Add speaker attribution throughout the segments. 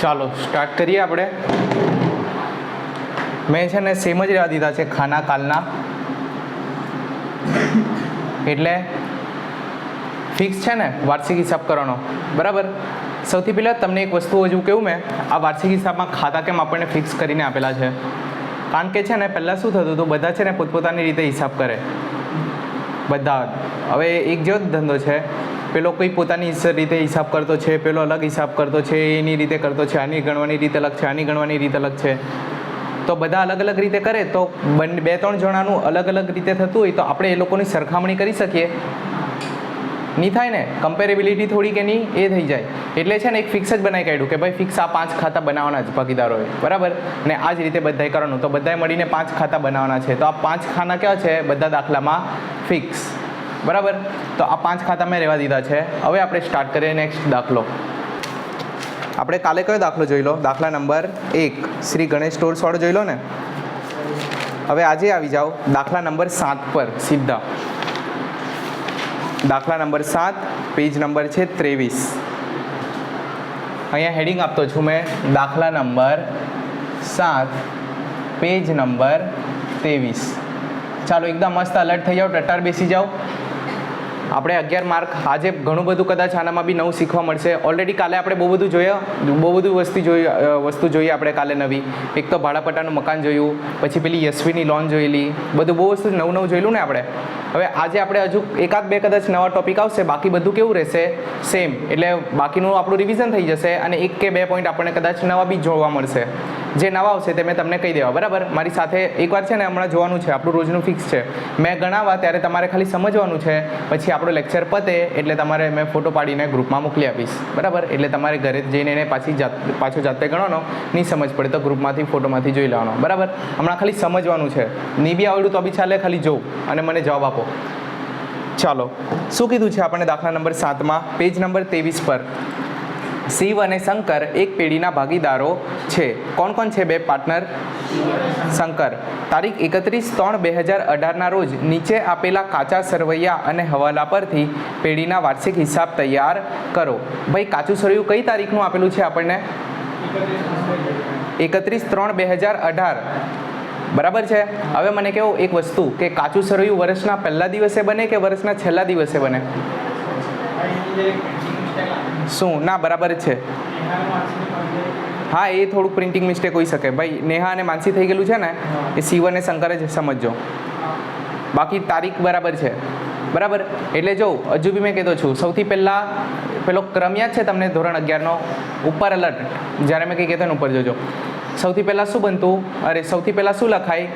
Speaker 1: ચાલો સ્ટાર્ટ કરીએ આપણે. મેં છે ને સેમ જ રહેવા દીધા છે ખાના કાલના, એટલે ફિક્સ છે ને વાર્ષિક હિસાબ કરવાનો. બરાબર. સૌથી પહેલાં તમને એક વસ્તુ હજુ કહું, મેં આ વાર્ષિક હિસાબમાં ખાતા કેમ આપણને ફિક્સ કરીને આપેલા છે, કારણ કે છે ને પહેલાં શું થતું હતું, બધા છે ને પોતપોતાની રીતે હિસાબ કરે બધા. હવે એક જેવો જ ધંધો છે, પેલો કોઈ પોતાની રીતે હિસાબ કરતો છે, પેલો અલગ હિસાબ કરતો છે, એની રીતે કરતો છે, આની ગણવાની રીતે અલગ છે, આની ગણવાની રીતે અલગ છે. તો બધા અલગ અલગ રીતે કરે તો બે ત્રણ જણાનું અલગ અલગ રીતે થતું હોય તો આપણે એ લોકોની સરખામણી કરી શકીએ? નહીં થાય ને. કમ્પેરેબિલિટી થોડીક એની એ થઈ જાય. એટલે છે ને એક ફિક્સ જ બનાવી કાઢ્યું કે ભાઈ ફિક્સ આ 5 ખાતા બનાવવાના જ ભાગીદારોએ. બરાબર. અને આ જ રીતે બધાએ કરવાનું, તો બધાએ મળીને 5 ખાતા બનાવવાના છે. તો આ 5 ખાના કેવા છે બધા દાખલામાં? ફિક્સ. બરાબર. તો આ 5 ખાતા મેં રહેવા દીધા છે. હવે આપણે સ્ટાર્ટ કરીએ નેક્સ્ટ દાખલો. આપણે કાલે કયો દાખલો જોઈ લો? દાખલા નંબર 1 શ્રી ગણેશ સ્ટોર્સ વાળો જોઈ લો ને. હવે આજે આવી જાઓ દાખલા નંબર 7 પર સીધા. દાખલા નંબર 7, પેજ નંબર છે 23. અહીંયા હેડિંગ આપતો છું મેં, દાખલા નંબર 7, પેજ નંબર 23. ચાલો એકદમ મસ્ત અલર્ટ થઈ જાઓ, ટટ્ટાર બેસી જાઓ. આપણે 11 માર્ક. આજે ઘણું બધું કદાચ આનામાં બી નવું શીખવા મળશે. ઓલરેડી કાલે આપણે બહુ બધું જોયા, બહુ બધું વસ્તુ જોઈએ આપણે કાલે નવી. એક તો ભાડાપટ્ટાનું મકાન જોયું, પછી પેલી યશવીની લોન જોયેલી, બધું બહુ વસ્તુ નવું જોયેલું ને આપણે. હવે આજે આપણે હજુ એકાદ બે કદાચ નવા ટોપિક આવશે, બાકી બધું કેવું રહેશે? સેમ. એટલે બાકીનું આપણું રિવિઝન થઈ જશે અને 1 કે 2 પોઈન્ટ આપણને કદાચ નવા બી જોવા મળશે. જે નવા આવશે તે મેં તમને કહી દેવા. બરાબર. મારી સાથે એકવાર છે ને હમણાં જોવાનું છે, આપણું રોજનું ફિક્સ છે. મેં ગણાવવા ત્યારે તમારે ખાલી સમજવાનું છે, પછી આપણો લેક્ચર પતે એટલે તમારે મેં ફોટો પાડીને ગ્રુપમાં મોકલી આપીશ. બરાબર. એટલે તમારે ઘરે જઈને એને પાછો જાતે ગણવાનો. નહીં સમજ પડે તો ગ્રુપમાંથી ફોટોમાંથી જોઈ લેવાનો. બરાબર. હમણાં ખાલી સમજવાનું છે. નહીં બી આવડ્યું તો બી ચાલે, ખાલી જોઉં અને મને જવાબ આપો. ચાલો શું કીધું છે આપણને દાખલા નંબર 7માં, પેજ નંબર 23 પર? શિવ અને શંકર એક પેઢીના ભાગીદારો છે. કોણ કોણ છે બે પાર્ટનર? શંકર. તારીખ 31/3/2018 રોજ નીચે આપેલા કાચા સરવૈયા અને હવાલા પરથી પેઢીના વાર્ષિક હિસાબ તૈયાર કરો. ભાઈ કાચું સરવૈયું કઈ તારીખનું આપેલું છે આપણને? 31/3/2018. બરાબર છે. હવે મને કહો એક વસ્તુ, કે કાચું સરવૈયું વર્ષના પહેલા દિવસે બને કે વર્ષના છેલ્લા દિવસે બને? શું? ના, બરાબર જ છે. હા, એ થોડુંક પ્રિન્ટિંગ મિસ્ટેક હોઈ શકે. ભાઈ નેહા અને માનસી થઈ ગયેલું છે ને, એ શિવ અને શંકર જ સમજજો. બાકી તારીખ બરાબર છે. બરાબર. એટલે જો હજુ બી મેં કહેતો છું, સૌથી પહેલાં પેલો ક્રમ યાદ છે તમને ધોરણ 11નો? ઉપર અલર્ટ. જ્યારે મેં કંઈ કહેતો ને ઉપર જોજો. સૌથી પહેલાં શું બનતું? સૌથી પહેલાં શું લખાય?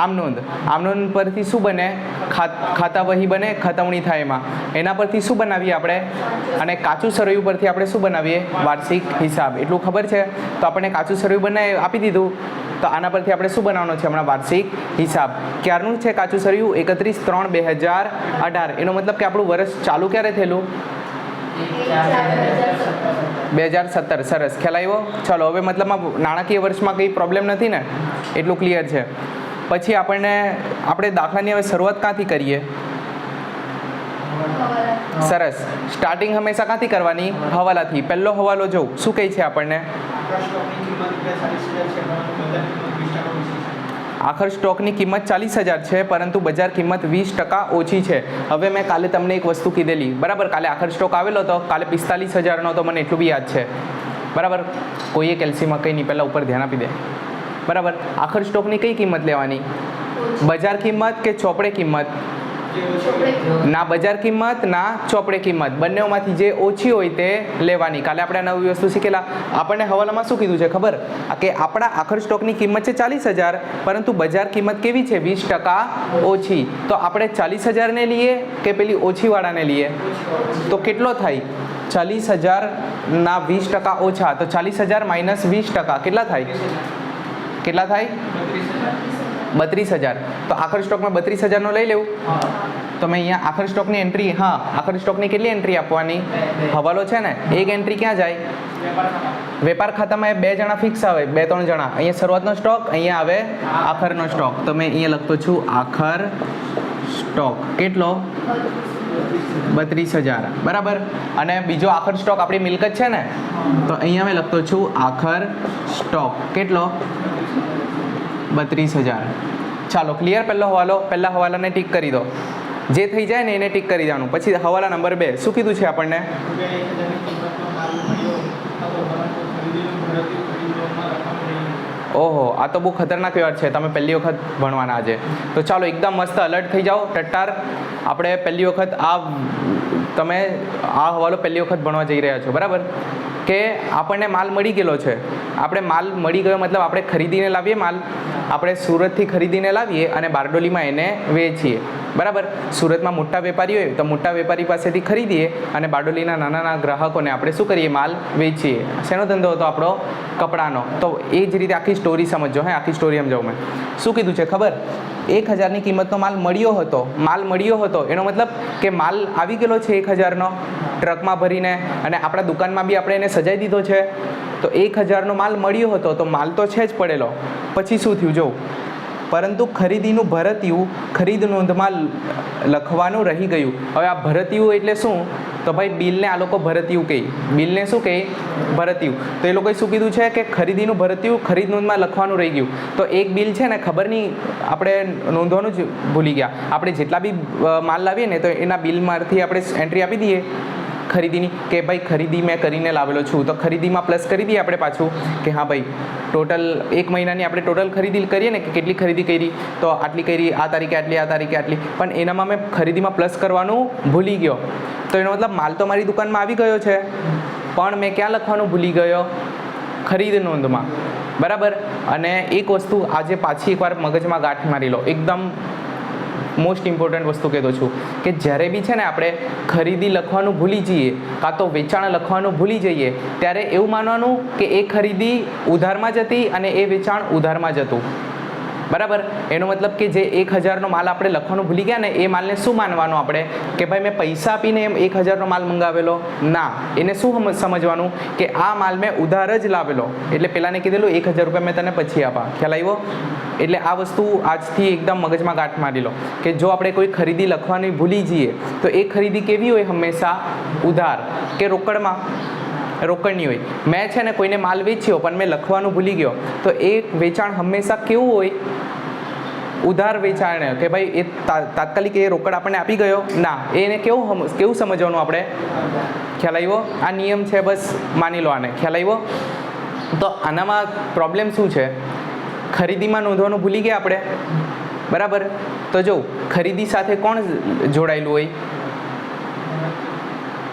Speaker 1: આમનોંધ. આમનોંધ પરથી શું બને? ખાતા વહી બને, ખતવણી થાય એમાં. એના પરથી શું બનાવીએ આપણે? અને કાચું સરવૈયું પરથી આપણે શું બનાવીએ? વાર્ષિક હિસાબ. એટલું ખબર છે? તો આપણને કાચું સરવૈયું બનાવી આપી દીધું, તો આના પરથી આપણે શું બનાવવાનું છે હમણાં? વાર્ષિક હિસાબ. ક્યારનું છે કાચું સરવૈયું? 31/3/2018. એનો મતલબ કે આપણું વર્ષ ચાલુ ક્યારે થયેલું? 2017. સરસ, ખ્યાલ આવ્યો? ચાલો હવે મતલબમાં નાણાકીય વર્ષમાં કંઈ પ્રોબ્લેમ નથી ને? એટલું ક્લિયર છે. પછી આપણે દાખલાની હવે શરૂઆત ક્યાંથી કરીએ? સરસ. સ્ટાર્ટિંગ હંમેશા ક્યાંથી કરવાની? હવાલાથી. પહેલો હવાલો જો શું કહે છે આપણને? આખર સ્ટોકની કિંમત 40,000 છે, પરંતુ બજાર કિંમત 20% ઓછી છે. હવે મેં કાલે તમને એક વસ્તુ કીધેલી. બરાબર. કાલે આખર સ્ટોક આવેલો હતો, કાલે 45,000નો હતો, મને એટલું બી યાદ છે. બરાબર. કોઈએ કેલ્સીમાં કંઈ નહીં, પહેલાં ઉપર ધ્યાન આપી દે. બરાબર. આખર સ્ટોકની કઈ કિંમત લેવાની? બજાર કિંમત કે ચોપડે કિંમત? ના બજાર કિંમત, ના ચોપડે કિંમત. બંનેમાંથી જે ઓછી હોય તે લેવાની. કાલે આપણે નવી વસ્તુ શીખેલા. આપણને હવાલામાં શું કીધું છે ખબર? કે આપણા આખર સ્ટોકની કિંમત છે 40,000, પરંતુ બજાર કિંમત કેવી છે? 20% ઓછી. તો આપણે 40,000ને લઈએ કે પેલી ઓછીવાળાને લઈએ? તો કેટલો થાય? 40,000ના 20% ઓછા, તો 40,000 માઇનસ 20%. કેટલા થાય? 32,000. તો આખર સ્ટોકમાં 32,000નો લઈ લેવું. તો મેં અહીંયા આખર સ્ટોકની એન્ટ્રી, હા આખર સ્ટોકની કેટલી એન્ટ્રી આપવાની? હવાલો છે ને, એક એન્ટ્રી ક્યાં જાય? વેપાર ખાતામાં 2 જણા ફિક્સ આવે, 2-3 જણા. અહીંયા શરૂઆતનો સ્ટોક, અહીંયા આવે આખરનો સ્ટોક. તો મેં અહીંયા લખતો છું આખર સ્ટોક કેટલો 32,000 બરાબર. અને બીજો આખર સ્ટોક આપણી મિલકત છે ને, તો અહીંયા મેં લખતો છું આખર સ્ટોક કેટલો 32,000. ચાલો ક્લિયર. પહેલા હવાલાને ટીક કરી દો. જે થઈ જાય ને એને ટીક કરી દેવાનું. પછી હવાલા નંબર 2 શું કીધું છે આપણને? ઓહો, આ તો બહુ ખતરનાક વ્યવહાર છે. તમે પહેલી વખત ભણવાના આજે, તો ચાલો એકદમ મસ્ત અલર્ટ થઈ જાઓ ટટ્ટાર. આપણે પહેલી વખત તમે આ હવાલો પહેલી વખત ભણવા જઈ રહ્યા છો બરાબર. કે આપણને માલ મળી ગયેલો છે. આપણે માલ મળી ગયો મતલબ આપણે ખરીદીને લાવીએ માલ. આપણે સુરતથી ખરીદીને લાવીએ અને બારડોલીમાં એને વેચીએ બરાબર. સુરતમાં મોટા વેપારી હોય તો મોટા વેપારી પાસેથી ખરીદીએ અને બારડોલીના નાના નાના ગ્રાહકોને આપણે શું કરીએ? માલ વેચીએ. શેનો ધંધો હતો આપણો? કપડાનો. તો એ જ રીતે આખી સ્ટોરી સમજો. આખી સ્ટોરી સમજાવું મેં. શું કીધું છે ખબર? 1,000ની કિંમતનો માલ મળ્યો હતો. એનો મતલબ કે માલ આવી ગયેલો છે 1,000નો ટ્રકમાં ભરીને, અને આપણા દુકાનમાં બી આપણે એને સજાઈ દીધો છે. તો 1,000નો માલ મળ્યો હતો, તો માલ તો છે જ પડેલો. પછી શું થયું જો? પરંતુ ખરીદીનું ભરતિયું ખરીદ નોંધમાં લખવાનું રહી ગયું. હવે આ ભરતિયું એટલે શું? તો ભાઈ બિલને આ લોકો ભરતિયું કહે. બિલને શું કહે? ભરતિયું. તો એ લોકોએ શું કીધું છે કે ખરીદીનું ભરતિયું ખરીદ નોંધમાં લખવાનું રહી ગયું. તો એક બિલ છે ને, ખબર નહીં, આપણે નોંધવાનું જ ભૂલી ગયા. આપણે જેટલા બી માલ લાવીએ ને, તો એના બિલમાંથી આપણે એન્ટ્રી આપી દઈએ ખરીદીની, કે ભાઈ ખરીદી મેં કરીને લાવેલો છું. તો ખરીદીમાં પ્લસ કરી દઈએ આપણે પાછું કે હા ભાઈ ટોટલ 1 મહિનાની આપણે ટોટલ ખરીદી કરીએ ને, કે કેટલી ખરીદી કરી, તો આટલી કરી, આ તારીખે આટલી, આ તારીખે આટલી. પણ એનામાં મેં ખરીદીમાં પ્લસ કરવાનું ભૂલી ગયો. તો એનો મતલબ માલ તો મારી દુકાનમાં આવી ગયો છે, પણ મેં ક્યાં લખવાનું ભૂલી ગયો? ખરીદ નોંધમાં બરાબર. અને એક વસ્તુ આજે પાછી એકવાર મગજમાં ગાંઠ મારી લો. એકદમ મોસ્ટ ઇમ્પોર્ટન્ટ વસ્તુ કહેતો છું કે જ્યારે બી છે ને આપણે ખરીદી લખવાનું ભૂલી જઈએ, કાં તો વેચાણ લખવાનું ભૂલી જઈએ, ત્યારે એવું માનવાનું કે એ ખરીદી ઉધારમાં જતી અને એ વેચાણ ઉધારમાં જતું બરાબર. એનો મતલબ કે જે 1,000નો માલ આપણે લખવાનું ભૂલી ગયા ને, એ માલને શું માનવાનું આપણે? કે ભાઈ મેં પૈસા આપીને એમ 1,000નો માલ મંગાવેલો ના. એને શું સમજવાનું? કે આ માલ મેં ઉધાર જ લાવેલો. એટલે પેલાને કીધેલું 1,000 રૂપિયા મેં તને પછી આપા. ખ્યાલ આવ્યો? એટલે આ વસ્તુ આજથી એકદમ મગજમાં ગાંઠ મારી લો કે જો આપણે કોઈ ખરીદી લખવાની ભૂલી જઈએ, તો એ ખરીદી કેવી હોય? હંમેશા ઉધાર કે રોકડમાં. રોકડની હોય. મેં છે ને કોઈને માલ વેચ્યો પણ મેં લખવાનું ભૂલી ગયો, તો એ વેચાણ હંમેશા કેવું હોય? ઉધાર વેચાણ. કે ભાઈ એ તાત્કાલિક એ રોકડ આપણને આપી ગયો ના. એને કેવું સમજવાનું આપણે? ખ્યાલ આવ્યો? આ નિયમ છે, બસ માની લો આને. ખ્યાલ આવ્યો? તો આનામાં પ્રોબ્લેમ શું છે? ખરીદીમાં નોંધવાનું ભૂલી ગયા આપણે બરાબર. તો જો ખરીદી સાથે કોણ જોડાયેલું હોય?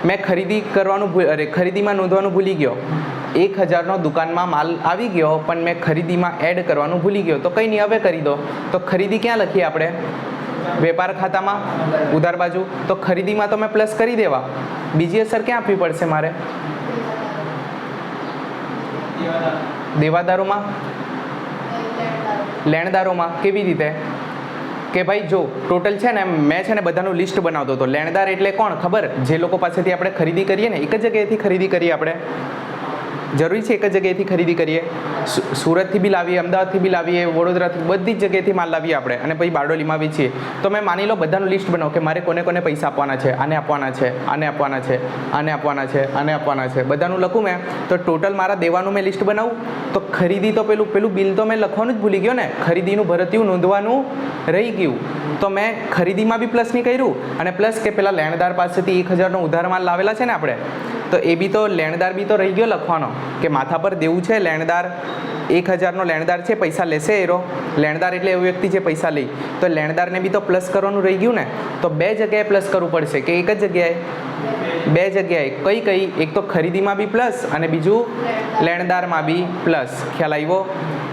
Speaker 1: મેં ખરીદીમાં નોંધવાનું ભૂલી ગયો. 1,000નો દુકાનમાં માલ આવી ગયો, પણ મેં ખરીદીમાં એડ કરવાનું ભૂલી ગયો. તો કંઈ નહીં, હવે કરી દો. તો ખરીદી ક્યાં લખીએ આપણે? વેપાર ખાતામાં ઉધાર બાજુ. તો ખરીદીમાં તો મેં પ્લસ કરી દેવા. બીજી અસર ક્યાં આપવી પડશે મારે? દેવાદારોમાં, લેણદારોમાં. કેવી રીતે? કે ભાઈ જો ટોટલ છે ને, મેં છે ને બધાનું લિસ્ટ બનાવતો હતો. લેણદાર એટલે કોણ ખબર? જે લોકો પાસેથી આપણે ખરીદી કરીએ ને, એક જ જગ્યાએથી ખરીદી કરીએ આપણે. જરૂરી છે એક જ જગ્યાએથી ખરીદી કરીએ? સુરતથી બી લાવીએ, અમદાવાદથી બી લાવીએ, વડોદરાથી, બધી જ જગ્યાએથી માલ લાવીએ આપણે, અને પછી બારડોલીમાં વેચીએ. તો મેં માની લો બધાનું લિસ્ટ બનાવો કે મારે કોને કોને પૈસા આપવાના છે, આને આપવાના છે, આને આપવાના છે, આને આપવાના છે, આને આપવાના છે, બધાનું લખું મેં. તો ટોટલ મારા દેવાનું મેં લિસ્ટ બનાવું. તો ખરીદી તો પેલું બિલ તો મેં લખવાનું જ ભૂલી ગયો ને. ખરીદીનું ભરતિયું નોંધવાનું રહી ગયું. તો મેં ખરીદીમાં બી પ્લસ નહીં કર્યું, અને પ્લસ કે પેલા લેણદાર પાસેથી 1,000નો ઉધાર માલ લાવેલા છે ને આપણે, તો એ બી તો લેણદાર બી તો રહી ગયો લખવાનો કે માથા પર દેવું છે. લેણદાર 1,000નો લેણદાર છે, પૈસા લેશે એરો. લેણદાર એટલે એવો વ્યક્તિ જે પૈસા લે. તો લેણદારને બી તો પ્લસ કરવાનું રહી ગયું ને. તો 2 જગ્યાએ પ્લસ કરવું પડશે કે એક જ જગ્યાએ? 2 જગ્યાએ. કઈ? એક તો ખરીદીમાં બી પ્લસ, અને બીજું લેણદારમાં બી પ્લસ. ખ્યાલ આવ્યો?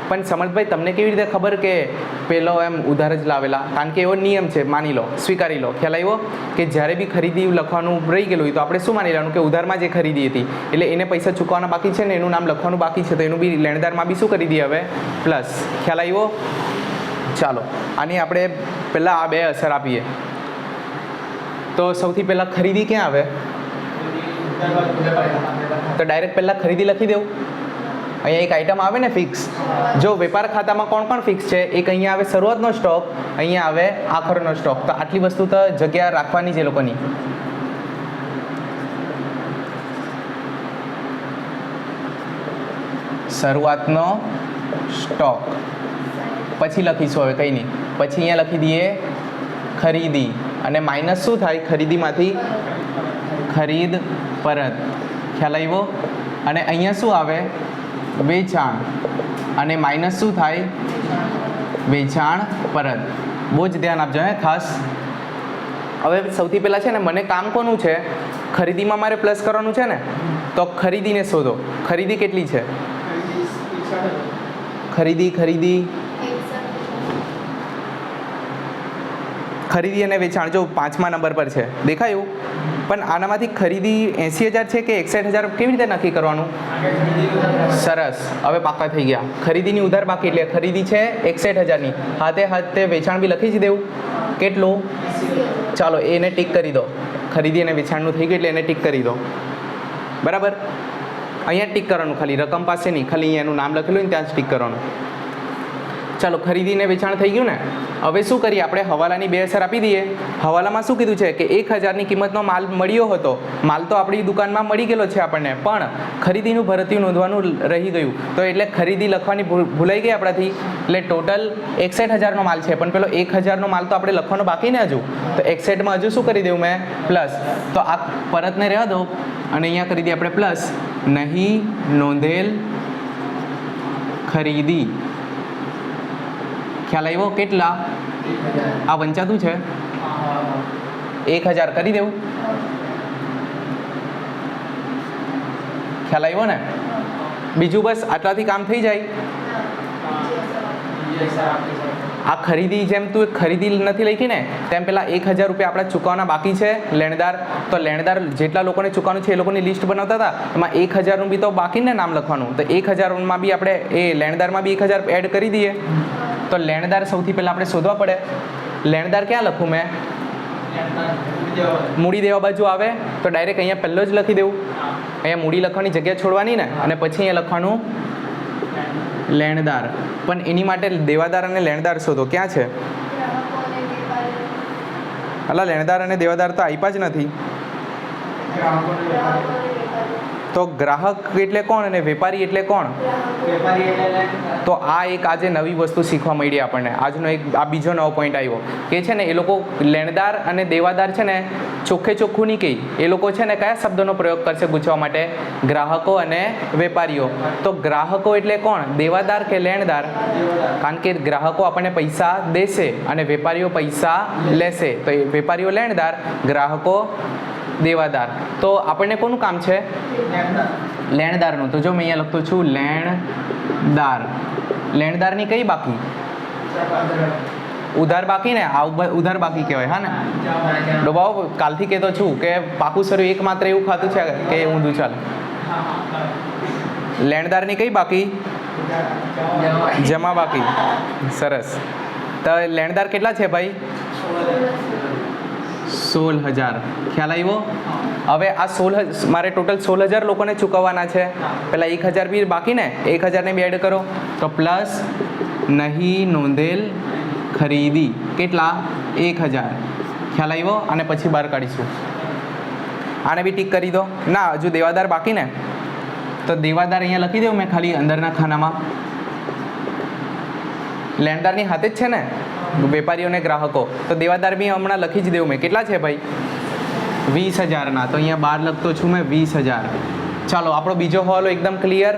Speaker 1: પણ સમજભાઈ તમને કેવી રીતે ખબર કે પેલો એમ ઉધાર જ લાવેલા? કારણ કે એવો નિયમ છે, માની લો, સ્વીકારી લો. ખ્યાલ આવ્યો? કે જ્યારે બી ખરીદી લખવાનું રહી ગયેલું હોય તો આપણે શું માની લેવાનું? કે ઉધારમાં જે ખરીદી હતી, એટલે એને પૈસા ચૂકવવાના બાકી છે ને, એનું નામ લખવાનું બાકી છે, તો એનું બી લેણદારમાં બી શું કરી દઈએ હવે? પ્લસ. ખ્યાલ આવ્યો? ચાલો આની આપણે પહેલાં આ 2 અસર આપીએ. તો સૌથી પહેલાં ખરીદી ક્યાં આવે? તો ડાયરેક્ટ પહેલાં ખરીદી લખી દેવું. અહીંયા એક આઈટમ આવે ને ફિક્સ. જો વેપાર ખાતામાં કોણ કોણ ફિક્સ છે? એક અહીંયા આવે શરૂઆતનો સ્ટોક, અહીંયા આવે આખરનો સ્ટોક. તો આટલી વસ્તુ તો જગ્યા રાખવાની છે એ લોકોની. શરૂઆતનો સ્ટોક પછી લખીશું, હવે કંઈ નહીં. પછી અહીંયા લખી દઈએ ખરીદી, અને માઇનસ શું થાય ખરીદીમાંથી? ખરીદ પરત. ખ્યાલ આવ્યો? અને અહીંયા શું આવે? વેચાણ, અને માઇનસ શું થાય? વેચાણ પરત. બહુ જ ધ્યાન આપજો હે ખાસ. હવે સૌથી પહેલાં છે ને મને કામ કોનું છે? ખરીદીમાં મારે પ્લસ કરવાનું છે ને, તો ખરીદીને શોધો. ખરીદી કેટલી છે? ખરીદી ખરીદી અને વેચાણ જો 5મા નંબર પર છે, દેખાયું? પણ આનામાંથી ખરીદી 80,000 છે કે 61,000 કેવી રીતે નક્કી કરવાનું? સરસ, હવે પાક્કા થઈ ગયા. ખરીદીની ઉધાર બાકી એટલે ખરીદી છે 61,000ની, હાથે હાથે વેચાણ બી લખી જ દેવું. કેટલું? ચાલો એને ટીક કરી દો. ખરીદી અને વેચાણનું થઈ ગયું એટલે એને ટીક કરી દો. બરાબર? અહીંયા ટીક કરવાનું, ખાલી રકમ પાસે નહીં, ખાલી એનું નામ લખેલું ને ત્યાં જ ટીક કરવાનું. ચાલો ખરીદીને વેચાણ થઈ ગયું ને. હવે શું કરીએ આપણે? હવાલાની 2 અસર આપી દઈએ. હવાલામાં શું કીધું છે કે 1,000ની કિંમતનો માલ મળ્યો હતો. માલ તો આપણી દુકાનમાં મળી ગયેલો છે આપણને, પણ ખરીદીનું ભરતીયું નોંધવાનું રહી ગયું. તો એટલે ખરીદી લખવાની ભૂલાઈ ગઈ આપણાથી. એટલે ટોટલ 61,000નો માલ છે, પણ પેલો 1,000નો માલ તો આપણે લખવાનો બાકી ને હજુ. તો 61માં હજુ શું કરી દેવું મેં? પ્લસ. તો આ પરતને રહેવા દો અને અહીંયા કરી દઈએ આપણે પ્લસ. નહીં નોંધેલ ખરીદી. ખ્યાલ આવ્યો? કેટલા? આ વંચાતું છે 1,000 કરી દેવું. ખ્યાલ આવ્યો ને? બીજું બસ આટલાથી કામ થઈ જાય. આ ખરીદી જેમ તું ખરીદી નથી લખી ને તેમ પેલા 1,000 રૂપિયા આપણા ચૂકવવાના બાકી છે લેણદાર. તો લેણદાર જેટલા લોકોને ચૂકવવાનું છે એ લોકોની લિસ્ટ બનાવતા હતા, એમાં 1,000નું બી તો બાકીને નામ લખવાનું. તો 1,000માં બી આપણે એ લેણદારમાં બી 1,000 એડ કરી દઈએ. તો લેણદાર સૌથી પહેલાં આપણે શોધવા પડે. લેણદાર ક્યાં લખું મેં? મૂડી દેવા બાજુ આવે તો ડાયરેક્ટ અહીંયા પહેલો જ લખી દેવું. અહીંયા મૂડી લખવાની જગ્યા છોડવાની ને, અને પછી અહીંયા લખવાનું લેણદાર. પણ એની માટે દેવાદાર અને લેણદાર શોધો. ક્યાં છે? અલા લેણદાર અને દેવાદાર તો આપ્યા જ નથી. તો ગ્રાહક એટલે કોણ અને વેપારી એટલે કોણ? તો આ એક આજે નવી વસ્તુ શીખવા મળી આપણને. આજનો એક આ બીજો નવો પોઈન્ટ આવ્યો કે છે ને એ લોકો લેણદાર અને દેવાદાર છે ને ચોખ્ખે ચોખ્ખું નહીં કહી. એ લોકો છે ને કયા શબ્દોનો પ્રયોગ કરશે પૂછવા માટે? ગ્રાહકો અને વેપારીઓ. તો ગ્રાહકો એટલે કોણ? દેવાદાર કે લેણદાર? કારણ કે ગ્રાહકો આપણને પૈસા દેશે અને વેપારીઓ પૈસા લેશે. તો એ વેપારીઓ લેણદાર, ગ્રાહકો દેવાદાર. તો આપણને કોનું કામ છે? લેણદારનું. તો જો મેં અહીંયા લખતો છું લેણદાર. લેણદારની કઈ બાકી? ઉધાર બાકી ને? આ ઉધાર બાકી કહેવાય. હા ને ડોબાઓ કાલથી કહેતો છું કે પાકું સરું એકમાત્ર એવું ખાતું છે કે ઊંધું ચાલે. લેણદારની કઈ બાકી? જમા બાકી. સરસ. તો લેણદાર કેટલા છે ભાઈ? 16,000. ખ્યાલ આવ્યો? હવે આ 16 મારે ટોટલ 16,000 લોકોને ચૂકવવાના છે. પહેલાં 1,000 બી બાકી ને, 1,000ને બી એડ કરો તો પ્લસ નહીં નોંધેલ ખરીદી. કેટલા? 1,000. ખ્યાલ આવ્યો? અને પછી બહાર કાઢીશું. આને બી ટીક કરી દો. ના હજુ દેવાદાર બાકી ને, તો દેવાદાર અહીંયા લખી દઉં મેં ખાલી અંદરના ખાનામાં. લેણદારની હાથે જ છે ને વેપારીઓ અને ગ્રાહકો. તો દેવાદાર બી હમણાં લખી જ દેવું મેં. કેટલા છે ભાઈ? 20,000ના. તો અહીંયા બહાર લખતો છું મેં 20,000. ચાલો આપણો બીજો હવાલો એકદમ ક્લિયર.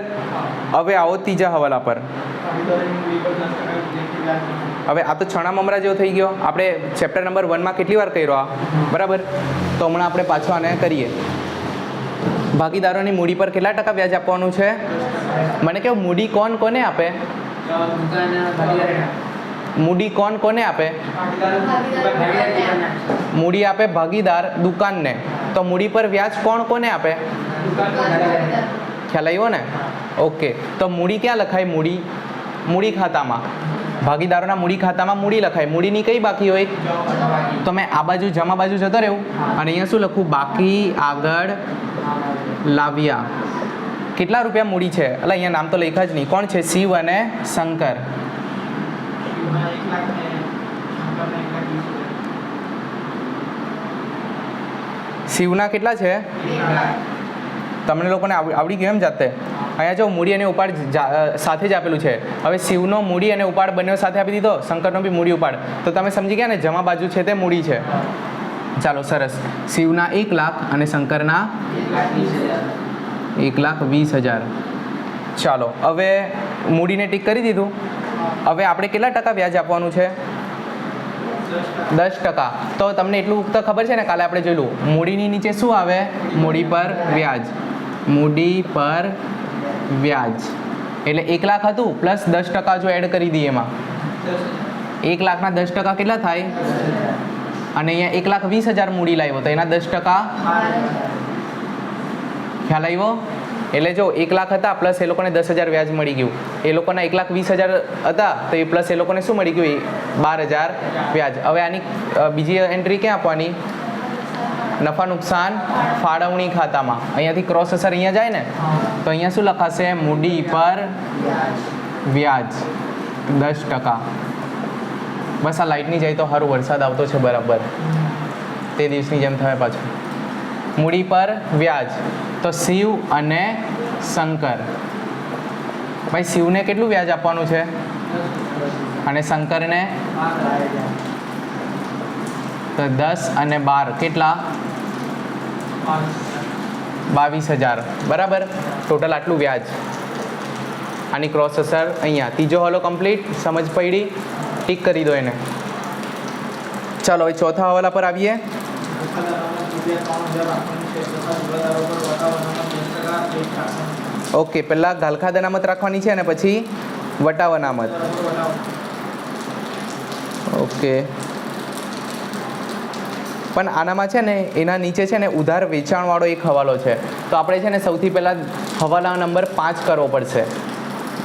Speaker 1: હવે આવો ત્રીજા હવાલા પર. હવે આ તો છણા મમરા જેવો થઈ ગયો. આપણે ચેપ્ટર નંબર 1માં કેટલી વાર કર્યો આ? બરાબર. તો હમણાં આપણે પાછો આને કરીએ. ભાગીદારોની મૂડી પર કેટલા ટકા વ્યાજ આપવાનું છે? મને કહો મૂડી કોણ કોને આપે? મૂડી કોણ કોને આપે? મૂડી આપે ભાગીદાર દુકાનને. તો મૂડી પર વ્યાજ કોણ કોને આપે? ખ્યાલ આવ્યો ને? ઓકે. તો મૂડી ક્યાં લખાય? મૂડી ખાતામાં. ભાગીદારોના મૂડી ખાતામાં મૂડી લખાય. મૂડીની કઈ બાકી હોય? તો મેં આ બાજુ જમા બાજુ જતો રહેવું અને અહીંયા શું લખું? બાકી આગળ લાવ્યા. કેટલા રૂપિયા મૂડી છે? એટલે અહીંયા નામ તો લખ્યા જ નહીં. કોણ છે? શિવ અને શંકર. શિવના કેટલા છે? તમને લોકોને આવડી ગયું એમ જાતે? અહીંયા જો મૂડી અને ઉપાડ સાથે જ આપેલું છે. હવે શિવનો મૂડી અને ઉપાડ બંને સાથે આપી દીધો, શંકરનો બી મૂડી ઉપાડ, તો તમે સમજી ગયા ને, જમા બાજુ છે તે મૂડી છે. ચાલો સરસ. શિવના 1 લાખ અને શંકરના 1,20,000. ચાલો હવે મૂડીને ટીક કરી દીધું. હવે આપણે કેટલા ટકા વ્યાજ આપવાનું છે? 10%. તો તમને એટલું તો ખબર છે ને, કાલે આપણે જોયેલું મૂડીની નીચે શું આવે? મૂડી પર વ્યાજ. મૂડી પર વ્યાજ એટલે 1 લાખ હતું પ્લસ 10% જો એડ કરી દઈએ એમાં, 1 લાખના 10% કેટલા થાય? અને અહીંયા 1,20,000 મૂડી લાવ્યો તો એના 10% ખ્યાલ આવ્યો? એટલે જો 1 લાખ હતા પ્લસ એ લોકોને 10,000 વ્યાજ મળી ગયું. એ લોકોના 1,20,000 હતા તો એ પ્લસ એ લોકોને શું મળી ગયું? 12,000 વ્યાજ. હવે આની બીજી એન્ટ્રી ક્યાં આપવાની? નફા નુકસાન ફાળવણી ખાતામાં. અહીંયાથી ક્રોસ અસર અહીંયા જાય ને, તો અહીંયા શું લખાશે? મૂડી પર વ્યાજ 10%. બસ આ લાઇટની જાય તો સારું, વરસાદ આવતો છે બરાબર, તે દિવસની જેમ થાય પાછું. મૂડી પર વ્યાજ તો શિવ અને શંકર. ભાઈ શિવને કેટલું વ્યાજ આપવાનું છે અને શંકરને? તો 10 અને 12 કેટલા? 22,000 બરાબર. ટોટલ આટલું વ્યાજ. આની ક્રોસ અસર અહીંયા. ત્રીજો હલો કમ્પ્લીટ. સમજ પડી? ટીક કરી દો એને. ચાલો હવે ચોથા હવાલા પર આવીએ. ઓકે, પહેલાં ગાલખાદ અનામત રાખવાની છે અને પછી વટાવ અનામત. ઓકે, પણ આનામાં છે ને એના નીચે છે ને ઉધાર વેચાણવાળો એક હવાલો છે, તો આપણે છે ને સૌથી પહેલાં હવાલા નંબર 5 કરવો પડશે.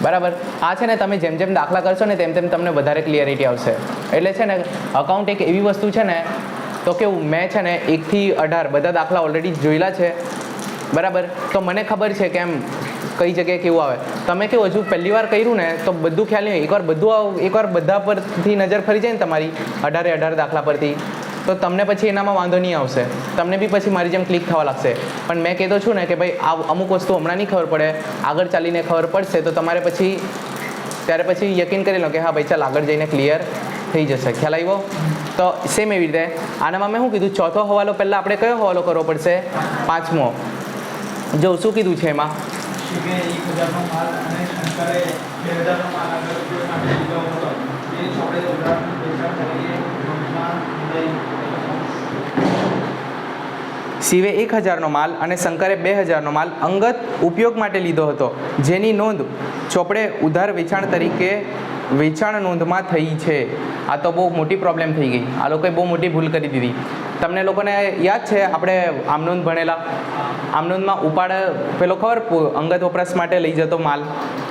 Speaker 1: બરાબર. આ છે ને તમે જેમ જેમ દાખલા કરશો ને તેમ તેમ તમને વધારે ક્લિયરિટી આવશે. એટલે છે ને અકાઉન્ટ એક એવી વસ્તુ છે ને, તો કેવું, મેં છે ને 1 થી 18 બધા દાખલા ઓલરેડી જોયેલા છે. બરાબર. તો મને ખબર છે કે એમ કઈ જગ્યાએ કેવું આવે. તમે કેવું હજુ પહેલી વાર કર્યું ને તો બધું ખ્યાલ નહીં. એકવાર બધા પરથી નજર ફરી જાય ને તમારી 18 દાખલા પરથી, તો તમને પછી એનામાં વાંધો નહીં આવશે. તમને બી પછી મારી જેમ ક્લિક થવા લાગશે. પણ મેં કહેતો છું ને કે ભાઈ આ અમુક વસ્તુ હમણાં નહીં ખબર પડે, આગળ ચાલીને ખબર પડશે, તો તમારે પછી ત્યારે પછી યકીન કરી લો કે હા ભાઈ ચાલ આગળ જઈને ક્લિયર થઈ જશે. ખ્યાલ આવ્યો? તો સેમ એવી રીતે આનામાં મેં શું કીધું? ચોથો હવાલો પહેલાં આપણે કયો હવાલો કરવો પડશે? 5મો. જો શું કીધું છે એમાં? શિવે 1,000નો માલ અને શંકરે 2,000નો માલ અંગત ઉપયોગ માટે લીધો હતો, જેની નોંધ ચોપડે ઉધાર વેચાણ તરીકે વેચાણ નોંધમાં થઈ છે. આ તો બહુ મોટી પ્રોબ્લેમ થઈ ગઈ. આ લોકોએ બહુ મોટી ભૂલ કરી દીધી. તમને લોકોને યાદ છે આપણે આમનોંધ ભણેલા? આમનોંધમાં ઉપાડ પેલો ખબર અંગત વપરાશ માટે લઈ જતો માલ,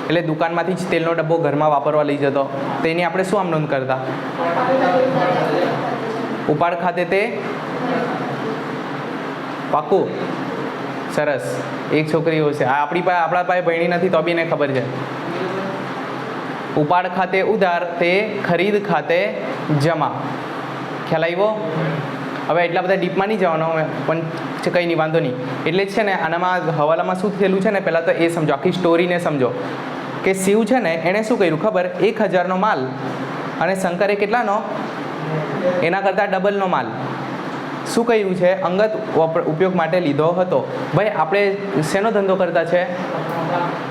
Speaker 1: એટલે દુકાનમાંથી જ તેલનો ડબ્બો ઘરમાં વાપરવા લઈ જતો, તેની આપણે શું આમનોંધ કરતા? ઉપાડ ખાતે તે પાકું. સરસ. એક છોકરી છે આપણા પાસે ભણી નથી તો બી એને ખબર છે. ઉપાડ ખાતે ઉધાર, તે ખરીદ ખાતે જમા. ખ્યાલ આવ્યો? હવે એટલા બધા ડીપમાં નહીં જવાનો, પણ કંઈ નહીં, વાંધો નહીં. એટલે જ છે ને આનામાં હવાલામાં શું થયેલું છે ને, પહેલાં તો એ સમજો, આખી સ્ટોરીને સમજો કે શિવ છે ને એણે શું કર્યું ખબર? 1,000નો માલ અને શંકરે કેટલાનો? એના કરતાં ડબલનો માલ શું કર્યું છે? અંગત ઉપયોગ માટે લીધો હતો. ભાઈ આપણે શેનો ધંધો કરતા છે?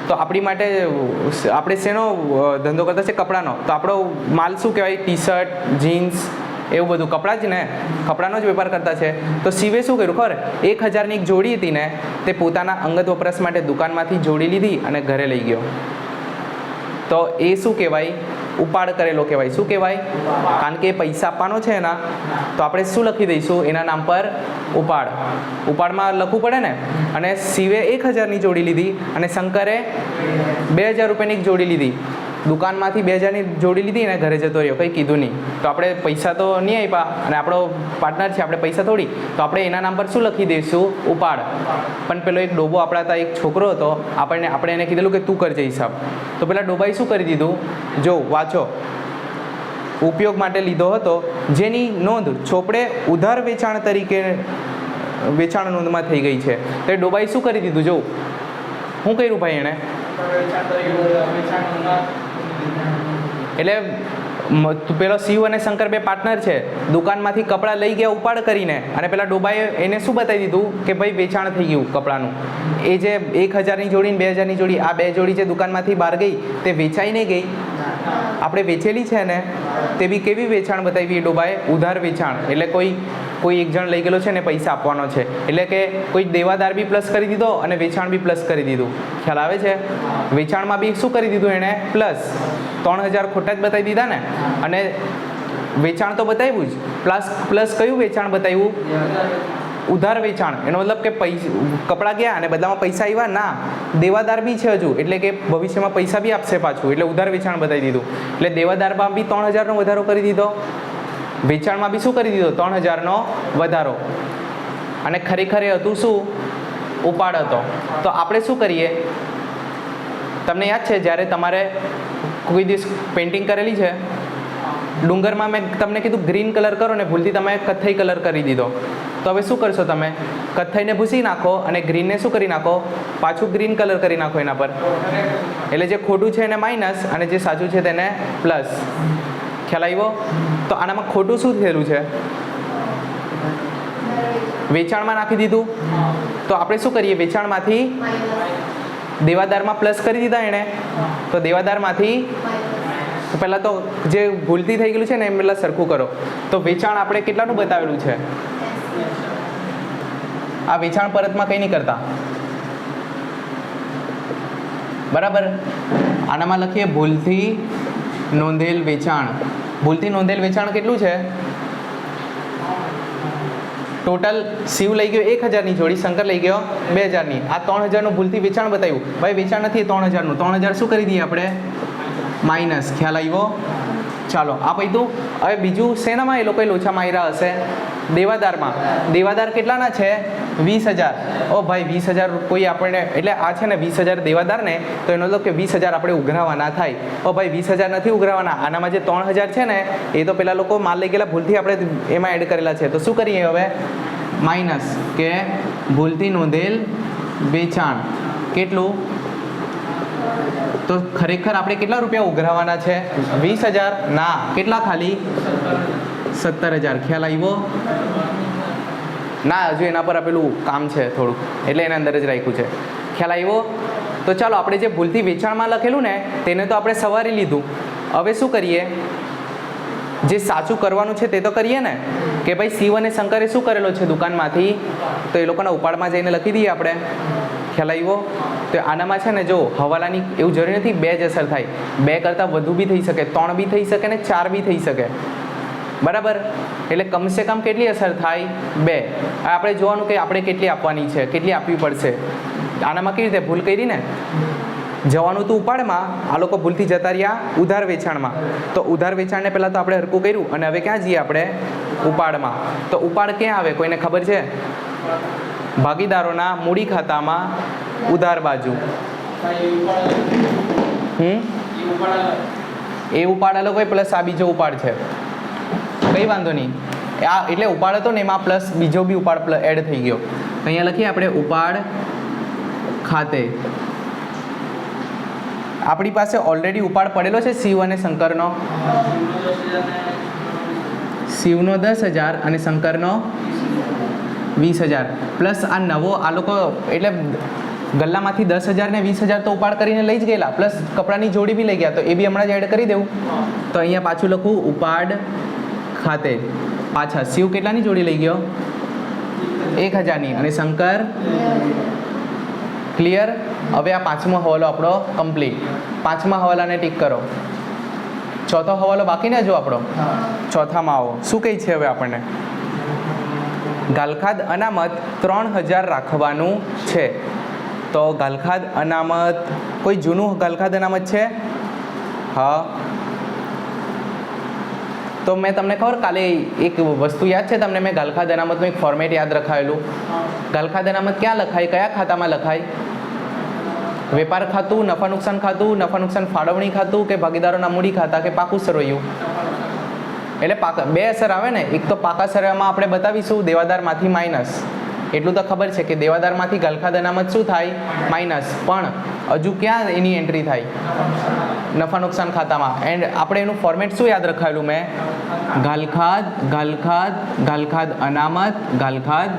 Speaker 1: તો આપણી માટે આપણે શેનો ધંધો કરતા છે? કપડાનો. તો આપણો માલ શું કહેવાય? ટી-શર્ટ, જીન્સ, એવું બધું કપડાં જ ને, કપડાનો જ વેપાર કરતા છે. તો શિવે શું કર્યું ખબર? 1,000ની એક જોડી હતી ને, તે પોતાના અંગત વપરાશ માટે દુકાનમાંથી જોડી લીધી અને ઘરે લઈ ગયો. તો એ શું કહેવાય? ઉપાડ કરેલો કહેવાય. શું કહેવાય? કારણ કે પૈસા આપવાનો છે એના, તો આપણે શું લખી દઈશું એના નામ પર? ઉપાડ. ઉપાડમાં લખવું પડે ને. અને શિવે 1,000ની જોડી લીધી અને શંકરે 2,000 રૂપિયાની એક જોડી લીધી. દુકાનમાંથી 2000ની જોડી લીધી ને ઘરે જતો રહ્યો, કંઈ કીધું નહીં, તો આપણે પૈસા તો નહીં આપ્યા અને આપણો પાર્ટનર છે, આપણે પૈસા થોડી, તો આપણે એના નામ પર શું લખી દઈશું? ઉપાડ. પણ પેલો એક ડોબો આપણા ત્યાં એક છોકરો હતો, આપણે એને કીધેલું કે તું કરજે હિસાબ, તો પેલા ડોબાએ શું કરી દીધું? જો વાંચો, ઉપયોગ માટે લીધો હતો જેની નોંધ ચોપડે ઉધાર વેચાણ તરીકે વેચાણ નોંધમાં થઈ ગઈ છે. તો એ ડોબાએ શું કરી દીધું? જો શું કર્યું ભાઈ એણે? એટલે પેલો શિવ અને શંકર બે પાર્ટનર છે, દુકાનમાંથી કપડાં લઈ ગયા ઉપાડ કરીને, અને પેલા ડોબાએ એને શું બતાવી દીધું કે ભાઈ વેચાણ થઈ ગયું કપડાનું. એ જે 1000ની જોડી ને 2000ની જોડી, આ બે જોડી જે દુકાનમાંથી બહાર ગઈ તે વેચાઈ નહીં ગઈ, આપણે વેચેલી છે ને, તે બી કેવી વેચાણ બતાવી ડોબાએ? ઉધાર વેચાણ. એટલે કોઈ એક જણ લઈ ગયેલો છે ને પૈસા આપવાનો છે, એટલે કે કોઈ દેવાદાર બી પ્લસ કરી દીધો અને વેચાણ બી પ્લસ કરી દીધું. ખ્યાલ આવે છે? વેચાણમાં બી શું કરી દીધું એણે? પ્લસ. 3000 ખોટા જ બતાવી દીધા ને, અને વેચાણ તો બતાવ્યું જ, પ્લસ કયું વેચાણ બતાવ્યું? ઉધાર વેચાણ. એનો મતલબ કે કપડાં ગયા અને બદલામાં પૈસા આવ્યા ના, દેવાદાર બી છે હજુ, એટલે કે ભવિષ્યમાં પૈસા બી આપશે પાછું, એટલે ઉધાર વેચાણ બતાવી દીધું. એટલે દેવાદારમાં બી 3000નો વધારો કરી દીધો, વેચાણમાં બી શું કરી દીધો? 3000નો વધારો. અને ખરેખર એ હતું શું? ઉપાડ હતો. તો આપણે શું કરીએ? તમને યાદ છે જ્યારે તમારે કોઈ દિવસ પેઇન્ટિંગ કરેલી છે, ડુંગરમાં મેં તમને કીધું ગ્રીન કલર કરો ને ભૂલથી તમે કથ્થઈ કલર કરી દીધો, તો હવે શું કરશો તમે? કથ્થઈને ભૂસી નાખો અને ગ્રીનને શું કરી નાખો? પાછું ગ્રીન કલર કરી નાખો એના પર. એટલે જે ખોટું છે એને માઇનસ અને જે સાચું છે તેને પ્લસ. ખ્યાલ આવ્યો? તો આનામાં ખોટું શું થયેલું છે? વેચાણમાં નાખી દીધું. તો આપણે શું કરીએ? વેચાણમાંથી દેવાદારમાં પ્લસ કરી દીધા એણે, તો દેવાદારમાંથી પહેલાં તો જે ભૂલથી થઈ ગયેલું છે ને એ પહેલાં સરખું કરો. તો વેચાણ આપણે કેટલાનું બતાવેલું છે? આ વેચાણ પરતમાં કંઈ નહીં કરતા, બરાબર? આનામાં લખીએ ભૂલથી નોંધેલ વેચાણ. ભૂલથી નોંધેલ વેચાણ કેટલું છે? ટોટલ શિવ લઈ ગયો 1000ની જોડી, શંકર લઈ ગયો 2000ની. આ 3000નું ભૂલથી વેચાણ બતાવ્યું. ભાઈ વેચાણ નથી 3000નું, 3000 શું કરી દઈએ આપણે? માઇનસ. ખ્યાલ આવ્યો? ચાલો આ પૈતું. હવે બીજું શેનામાં એ લોકોએ લોચા માર્યા હશે? દેવાદારમાં. દેવાદાર કેટલાના છે? 20000. ઓ ભાઈ 20000 કોઈ આપણે, એટલે આ છે ને 20000 દેવાદાર ને, તો એનો મતલબ કે 20000 આપણે ઉઘરાવાના થાય. ઓ ભાઈ 20000 નથી ઉઘરાવાના, આનામાં જે 3000 છે ને એ તો પેલા લોકો માલ લઈ ગયેલા ભૂલથી આપણે એમાં એડ કરેલા છે, તો શું કરીએ હવે? માઇનસ કે ભૂલથી નોંધેલ વેચાણ કેટલું? તો ખરેખર આપણે કેટલા રૂપિયા ઉઘરાવાના છે? 20000 ના, કેટલા? ખાલી 17000. ખ્યાલ આવ્યો? ના, હજુ એના પર આપેલું કામ છે થોડુંક, એટલે એના અંદર જ રાખ્યું છે. ખ્યાલ આવ્યો? તો ચાલો આપણે જે ભૂલથી વેચાણમાં લખેલું ને તેને તો આપણે સવારી લીધું. હવે શું કરીએ? જે સાચું કરવાનું છે તે તો કરીએ ને, કે ભાઈ શિવ અને શંકરે શું કરેલો છે દુકાનમાંથી, તો એ લોકોના ઉપાડમાં જઈને લખી દઈએ આપણે. ખ્યાલ આવ્યો? તો આનામાં છે ને જો હવાલાની એવું જરૂરી નથી 2 જ અસર થાય, 2 કરતાં વધુ બી થઈ શકે, 3 બી થઈ શકે ને 4 બી થઈ શકે, બરાબર? એટલે કમસે કમ કેટલી અસર થાય? 2. આપણે જોવાનું કે આપણે કેટલી આપવાની છે, કેટલી આપવી પડશે. આનામાં કેવી રીતે ભૂલ કરી ને, જવાનું તો ઉપાડમાં, આ લોકો ભૂલથી જતા રહ્યા ઉધાર વેચાણમાં. તો ઉધાર વેચાણને પહેલાં તો આપણે હરકું કર્યું, અને હવે ક્યાં જઈએ આપણે? ઉપાડમાં. તો ઉપાડ ક્યાં આવે? કોઈને ખબર છે? ભાગીદારોના મૂડી ખાતામાં ઉધાર બાજુ. એ ઉપાડ અલગ હોય, પ્લસ આ બીજો ઉપાડ છે, કંઈ વાંધો નહીં. આ એટલે ઉપાડ હતો ને એમાં પ્લસ બીજો બી ઉપાડ એડ થઈ ગયો. અહીંયા લખીએ આપણે ઉપાડ ખાતે. આપણી પાસે ઓલરેડી ઉપાડ પડેલો છે શિવ અને શંકરનો. શિવનો 10000 અને શંકરનો 20000 પ્લસ આ નવો આ લોકો એટલે ગલ્લામાંથી 10000 ને 20000 તો ઉપાડ કરીને લઈ જ ગયેલા, પ્લસ કપડાની જોડી બી લઈ ગયા, તો એ બી હમણાં જ એડ કરી દેવું. તો અહીંયા પાછું લખું ઉપાડ ખાતે. પાછા શિવ કેટલાની જોડી લઈ ગયો? 1000ની, અને શંકર. ક્લિયર? હવે આ 5મો હવાલો આપણો કમ્પ્લીટ. 5મા હવાલાને ટીક કરો. 4થો હવાલો બાકી ને જો આપણો? 4થામાં આવો. શું કહે છે હવે આપણને? ગાલખાદ અનામત 3000 રાખવાનું છે. તો ગાલખાદ અનામત કોઈ જૂનું ગાલખાદ અનામત છે? હ તો મેં તમને ખબર કાલે એક વસ્તુ યાદ છે તમને, મેં ગાલખાદ અનામતનું એક ફોર્મેટ યાદ રખાયેલું. ગાલખાદ અનામત ક્યાં લખાય, કયા ખાતામાં લખાય? વેપાર ખાતું, નફા નુકસાન ખાતું, નફા નુકસાન ફાળવણી ખાતું, કે ભાગીદારોના મૂડી ખાતા, કે પાકું સરવૈયું? એટલે બે અસર આવે ને. એક તો પાકા સરવૈયામાં આપણે બતાવીશું દેવાદારમાંથી માઇનસ, એટલું તો ખબર છે કે દેવાદારમાંથી ગાલખાદ અનામત શું થાય? માઇનસ. પણ હજુ ક્યાં એની એન્ટ્રી થાય? નફા નુકસાન ખાતામાં. એન્ડ આપણે એનું ફોર્મેટ શું યાદ રખાયેલું મેં? ગાલખાદ, ગાલખાદ, ગાલખાદ અનામત, ગાલખાદ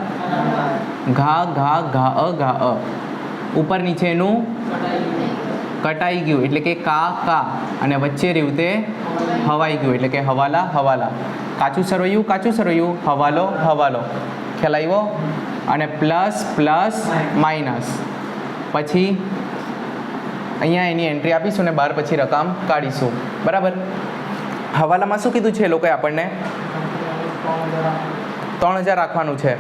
Speaker 1: ઘા ઉપર નીચેનું કટાઈ ગયું એટલે કે કા, અને વચ્ચે રહ્યું તે હવાઈ ગયું એટલે કે હવાલા. કાચું સરવૈયું, હવાલો. ખ્યાલ આવ્યો? અને પ્લસ માઇનસ, પછી અહીંયા એની એન્ટ્રી આપીશું ને બાર પછી રકમ કાઢીશું. બરાબર. હવાલામાં શું કીધું છે એ લોકોએ આપણને? 3000 રાખવાનું છે.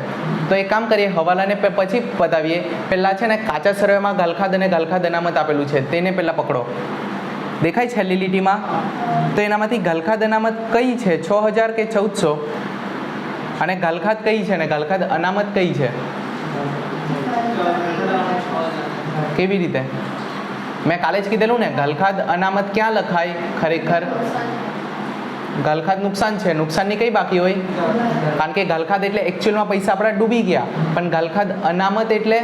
Speaker 1: તો એક કામ કરીએ, હવાલાને પછી બતાવીએ. પહેલાં છે ને કાચા સરવૈયામાં ગાલખાદ અને ગાલખાદ અનામત આપેલું છે, તેને પહેલાં પકડો. દેખાય છેલ્લી લીટીમાં? તો એનામાંથી ગાલખાદ અનામત કઈ છે? 6000 કે 1400? અને ગાલખાદ કઈ છે ને ગાલખાદ અનામત કઈ છે? કેવી રીતે? મેં કાલે જ કીધેલું ને, ગાલખાદ અનામત ક્યાં લખાય ખરેખર? ગાલખાદ નુકસાન છે, નુકસાનની કઈ બાકી હોય? કારણ કે ગાલખાદ એટલે એકચ્યુઅલમાં પૈસા આપણા ડૂબી ગયા, પણ ગાલખાદ અનામત એટલે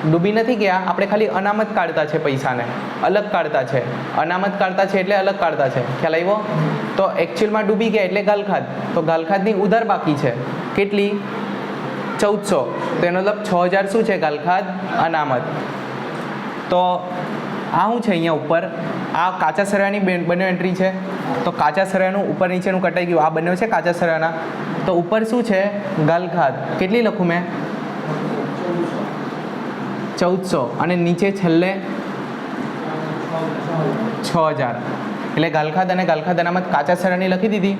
Speaker 1: ડૂબી નથી ગયા, આપણે ખાલી અનામત કાઢતા છે, પૈસાને અલગ કાઢતા છે. અનામત કાઢતા છે એટલે અલગ કાઢતા છે. ખ્યાલ આવ્યો? તો એકચ્યુઅલમાં ડૂબી ગયા એટલે ગાલખાદ. તો ગાલખાદની ઉધાર બાકી છે કેટલી? 1400. તો એનો મતલબ 6000 શું છે? ગાલખાદ અનામત. તો આ શું છે અહીંયા ઉપર? આ કાચા સરવૈયાની બંને એન્ટ્રી છે. તો કાચા સરવૈયાનું ઉપર નીચેનું કટાઈ ગયું, આ બંને છે કાચા સરવૈયાના. તો ઉપર શું છે? ગાલખાદ. કેટલી લખું મેં? 1400. અને નીચે છેલ્લે 6000. એટલે ગાલખાદ અને ગાલખાદ અનામત કાચા સરવૈયાની લખી દીધી.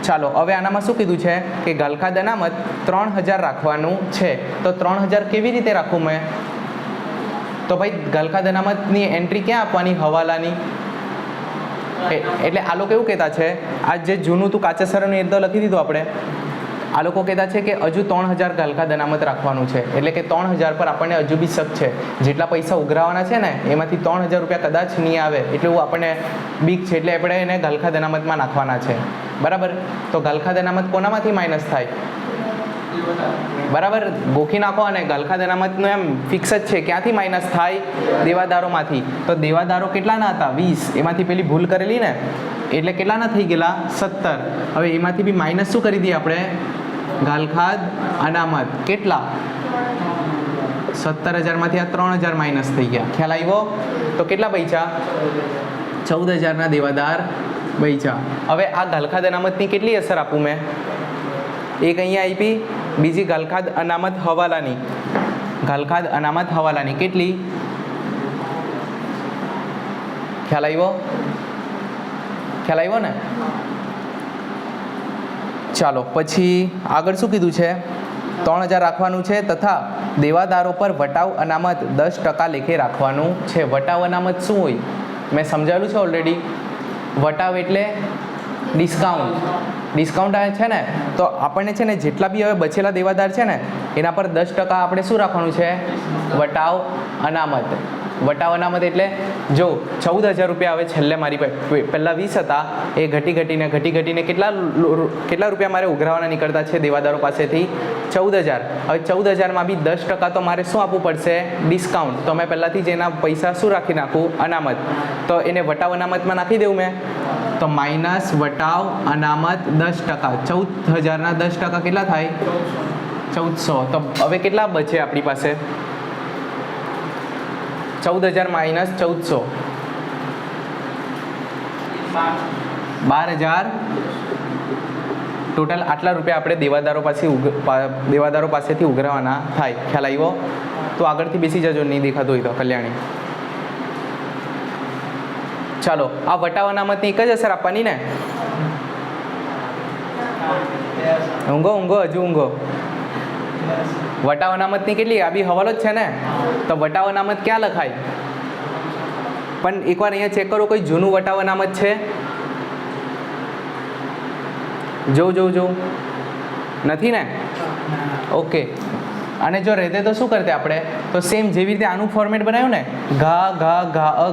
Speaker 1: ચાલો હવે આનામાં શું કીધું છે કે ગાલખાદ અનામત 3000 રાખવાનું છે. તો 3000 કેવી રીતે રાખું મેં? તો ભાઈ ગાલખાદ અનામતની એન્ટ્રી ક્યાં આપવાની? હવાલાની. એટલે આ લોકો એવું કહેતા છે, આ જે જૂનું તું કાચા સરવૈયાનું એ તો લખી દીધું આપણે. આ લોકો કહેતા છે કે હજુ 3000 ગાલખાદ અનામત રાખવાનું છે. એટલે કે 3000 પર આપણને હજુ બી શક છે. જેટલા પૈસા ઉઘરાવાના છે ને એમાંથી 3000 રૂપિયા કદાચ નહીં આવે, એટલે એવું આપણને બીક છે. એટલે આપણે એને ગાલખાદ અનામતમાં નાખવાના છે. બરાબર. તો ગાલખાદ અનામત કોનામાંથી માઇનસ થાય? બરાબર. ગોખી નાખો. અને ગાલખાદ અનામતનું એમ ફિક્સ જ છે. ક્યાંથી માઇનસ થાય? દેવાદારોમાંથી. તો દેવાદારો કેટલાના હતા? 20. એમાંથી પેલી ભૂલ કરેલી ને, એટલે કેટલાના થઈ ગયેલા? 17. હવે એમાંથી બી માઇનસ શું કરી દઈએ આપણે? ગાલખાદ અનામત. કેટલા? 17000 માંથી આ 3000 માઇનસ થઈ ગયા. ખ્યાલ આવ્યો? તો કેટલા બચ્યા? 14000 દેવાદાર બચ્યા. હવે આ ગાલખાદ અનામતની કેટલી અસર આપું મેં? એક અહીંયા આપી, બીજી ગાલખાદ અનામત હવાલાની. ગાલખાદ અનામત હવાલાની કેટલી? ખ્યાલ આવ્યો? ખ્યાલ આવ્યો ને? ચાલો પછી આગળ શું કીધું છે? 3000 રાખવાનું છે તથા દેવાદારો પર વટાવ અનામત 10% લેખે રાખવાનું છે. વટાવ અનામત શું હોય? મેં સમજાવેલું છે ઓલરેડી. વટાવ એટલે ડિસ્કાઉન્ટ. ડિસ્કાઉન્ટ આવે છે ને, તો આપણને છે ને જેટલા બી હવે બચેલા દેવાદાર છે ને એના પર 10% આપણે શું રાખવાનું છે? વટાવ અનામત. વટાવ અનામત એટલે જો 14000 રૂપિયા હવે છેલ્લે મારી પહેલાં 20 હતા, એ ઘટીને કેટલા રૂપિયા મારે ઉઘરાવાના નીકળતા છે દેવાદારો પાસેથી? 14000. હવે 14000માં બી 10% તો મારે શું આપવું પડશે? ડિસ્કાઉન્ટ. તો મેં પહેલાંથી જ એના પૈસા શું રાખી નાખું? અનામત. તો એને વટાવ અનામતમાં નાખી દઉં મેં. તો માઇનસ વટાવ અનામત 10%. 14000ના 10% કેટલા થાય? 1400. તો હવે કેટલા બચે આપણી પાસે? 14000 માઇનસ 1400, 12000. ટોટલ આટલા રૂપિયા આપણે દેવાદારો પાસેથી ઉઘરાવાના થાય. ખ્યાલ આવ્યો? તો આગળથી બેસી જજો, નહીં દેખાતું હોય તો. કલ્યાણી. ચાલો આ વટાવ અનામતની એક જ અસર આપવાની ને. ઊંઘો હજુ ઊંઘો. વટાવ અનામતની કેટલી? આ બી હવાલો જ છે ને. તો વટાવ અનામત ક્યાં લખાય? પણ એકવાર અહીંયા ચેક કરો, કોઈ જૂનું વટાવ અનામત છે? જો નથી ને? ઓકે. અને જો રહેતે તો શું કરતે આપણે? તો સેમ જેવી રીતે આનું ફોર્મેટ બનાવ્યું ને, ઘા ઘા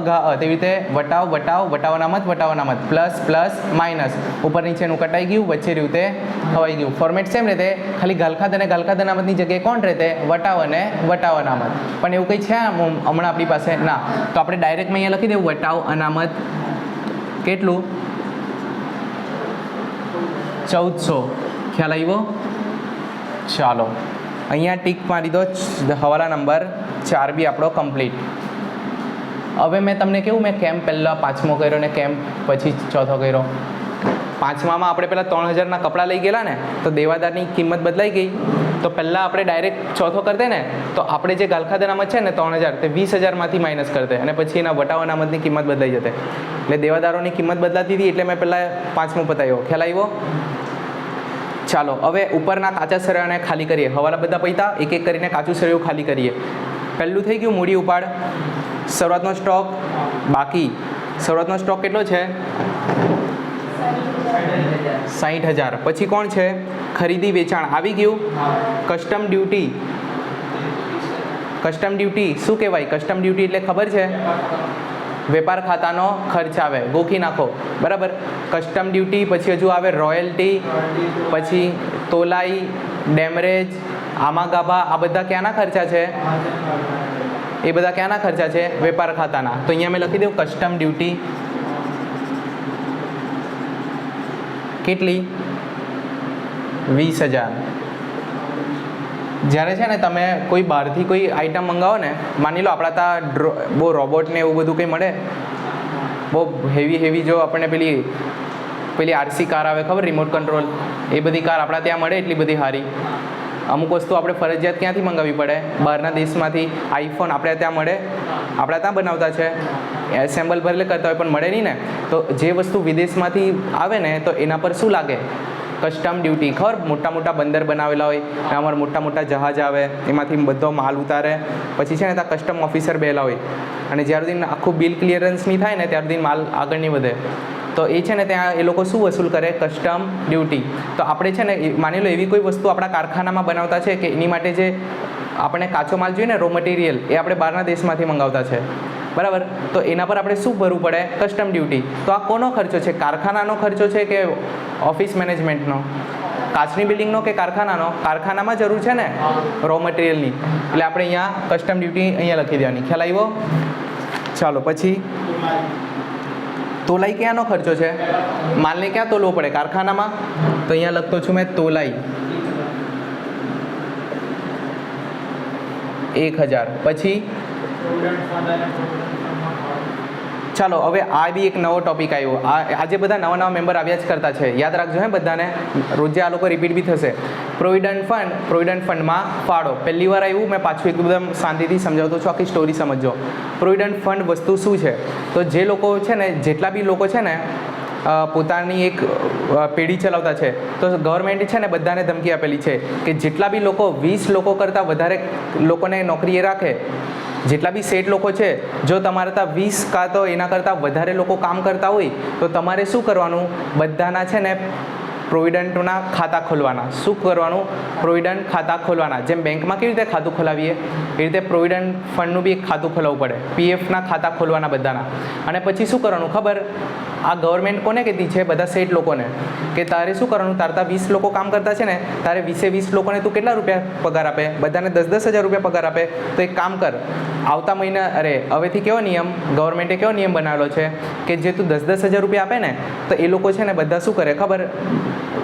Speaker 1: ઘા અ તેવી રીતે વટાવ વટાવ વટાવ અનામત પ્લસ પ્લસ માઇનસ, ઉપર નીચેનું કટાઈ ગયું, વચ્ચે રહ્યું તે ખવાઈ ગયું. ફોર્મેટ સેમ રહેતે, ખાલી ગાલખાદ અને ગાલખાદ અનામતની જગ્યાએ કોણ રહેતે? વટાવ અને વટાવ અનામત. પણ એવું કંઈ છે હમણાં આપણી પાસે? ના. તો આપણે ડાયરેક્ટમાં અહીંયા લખી દેવું વટાવ અનામત કેટલું? 1400. ખ્યાલ આવ્યો? ચાલો અહીંયા ટીક મારી દો. હવાલા નંબર 4 બી આપણો કમ્પ્લીટ. હવે મેં તમને કેવું, મેં કેમ પહેલાં 5મો કર્યો ને કેમ પછી 4થો કર્યો. 5મામાં આપણે પહેલાં 3000ના કપડાં લઈ ગયેલા ને, તો દેવાદારની કિંમત બદલાઈ ગઈ. તો પહેલાં આપણે ડાયરેક્ટ 4થો કરતે ને, તો આપણે જે ગાલખાદ અનામત છે ને 3000, તે 20000માંથી માઇનસ કરતે, અને પછી એના વટાવ અનામતની કિંમત બદલાઈ જતે. એટલે દેવાદારોની કિંમત બદલાતી હતી, એટલે મેં પહેલાં 5મો પતાવ્યો. ખ્યાલ આવ્યો? ચાલો હવે ઉપરના કાચા સળિયાને ખાલી કરીએ. હવાલા બધા પૈતા એક એક કરીને કાચું સળિયું ખાલી કરીએ. પહેલું થઈ ગયું મૂડી ઉપાડ. શરૂઆતનો સ્ટોક બાકી. શરૂઆતનો સ્ટોક કેટલો છે? 60,000. પછી કોણ છે? ખરીદી વેચાણ આવી ગયું. Custom duty. કસ્ટમ ડ્યુટી શું કહેવાય? કસ્ટમ ડ્યુટી એટલે ખબર છે? વેપાર ખાતાનો ખર્ચ આવે, ગોખી નાખો. બરાબર. કસ્ટમ ડ્યુટી, પછી હજુ આવે રોયલ્ટી, પછી તોલાઈ, ડેમરેજ, આમા ગાભા. આ બધા ક્યાંના ખર્ચા છે? એ બધા ક્યાંના ખર્ચા છે? વેપાર ખાતાના. તો અહીંયા મેં લખી દઉં કસ્ટમ ડ્યુટી કેટલી? 20,000. જ્યારે છે ને તમે કોઈ બહારથી કોઈ આઈટમ મંગાવો ને, માની લો આપણા ત્યાં બહુ રોબોટ ને એવું બધું કંઈ મળે, બહુ હેવી જો આપણને પેલી આરસી કાર આવે ખબર, રિમોટ કંટ્રોલ, એ બધી કાર આપણા ત્યાં મળે એટલી બધી સારી. અમુક વસ્તુ આપણે ફરજિયાત ક્યાંથી મંગાવવી પડે? બહારના દેશમાંથી. આઈફોન આપણે ત્યાં મળે? આપણા ત્યાં બનાવતા છે, એસેમ્બલ ભલે કરતા હોય પણ મળે નહીં ને. તો જે વસ્તુ વિદેશમાંથી આવે ને, તો એના પર શું લાગે? Custom duty. ખબર, મોટા મોટા બંદર બનાવેલા હોય, અમારા મોટા મોટા જહાજ આવે, એમાંથી બધો માલ ઉતારે, પછી છે ને ત્યાં કસ્ટમ ઓફિસર બેલા હોય, અને જ્યાર સુધી આખું બિલ ક્લિયરન્સ નહીં થાય ને ત્યાર સુધી માલ આગળ નહીં વધે. તો એ છે ને ત્યાં એ લોકો શું વસૂલ કરે? Custom duty. તો આપણે છે ને માની લો એવી કોઈ વસ્તુ આપણા કારખાનામાં બનાવતા છે કે એની માટે જે આપણે કાચો માલ જોઈએ ને, રો મટીરિયલ, એ આપણે બહારના દેશમાંથી મંગાવતા છે. બરાબર. તો એના પર આપણે શું ભરવું પડે? Custom duty. તો આ કોનો ખર્ચો છે? કારખાનાનો ખર્ચો છે કે ઓફિસ મેનેજમેન્ટનો? કાચની બિલ્ડિંગનો કે કારખાનાનો? કારખાનામાં જરૂર છે ને રો મટીરિયલની, એટલે આપણે અહીંયા કસ્ટમ ડ્યુટી અહીંયા લખી દેવાની. ખ્યાલ આવ્યો? ચાલો પછી તોલાઈ ક્યાંનો ખર્ચો છે? માલને ક્યાં તોલવો પડે? કારખાનામાં. તો અહીંયા લખતો છું મેં તોલાઈ 1,000. પછી ચાલો હવે આ બી એક નવો ટોપિક આવ્યો. આજે બધા નવા મેમ્બર આવ્યા જ કરતા છે, યાદ રાખજો હે બધાને, રોજે આ લોકો રિપીટ બી થશે. પ્રોવિડન્ટ ફંડમાં ફાળો પહેલી વાર આવ્યું. મેં પાછું એકદમ શાંતિથી સમજાવતો છું, આખી સ્ટોરી સમજજો. પ્રોવિડન્ટ ફંડ વસ્તુ શું છે? તો જે લોકો છે ને, જેટલા બી લોકો છે ને પોતાની એક પેઢી ચલાવતા છે, તો ગવર્મેન્ટે છે ને બધાને ધમકી આપેલી છે કે જેટલા બી લોકો 20 લોકો કરતાં વધારે લોકોને નોકરીએ રાખે, જેટલા બી સેટ લોકો છે, જો તમારે ત્યાં 20 કાં તો એના કરતાં વધારે લોકો કામ કરતા હોય, તો તમારે શું કરવાનું? બધાના છે ને પ્રોવિડન્ટના ખાતા ખોલવાના. શું કરવાનું? પ્રોવિડન્ટ ખાતા ખોલવાના. જેમ બેંકમાં કેવી રીતે ખાતું ખોલાવીએ, એ રીતે પ્રોવિડન્ટ ફંડનું બી એક ખાતું ખોલાવવું પડે. પીએફના ખાતા ખોલવાના બધાના. અને પછી શું કરવાનું ખબર? આ ગવર્મેન્ટ કોને કહેતી છે? બધા સેટ લોકોને, કે તારે શું કરવાનું? તારતા 20 લોકો કામ કરતા છે ને, તારે 20 લોકોને તું કેટલા રૂપિયા પગાર આપે? બધાને 10,000 રૂપિયા પગાર આપે. તો એક કામ કર, આવતા મહિના હવેથી કેવો નિયમ, ગવર્મેન્ટે કેવો નિયમ બનાવેલો છે કે જે તું 10,000 રૂપિયા આપે ને, તો એ લોકો છે ને બધા શું કરે ખબર?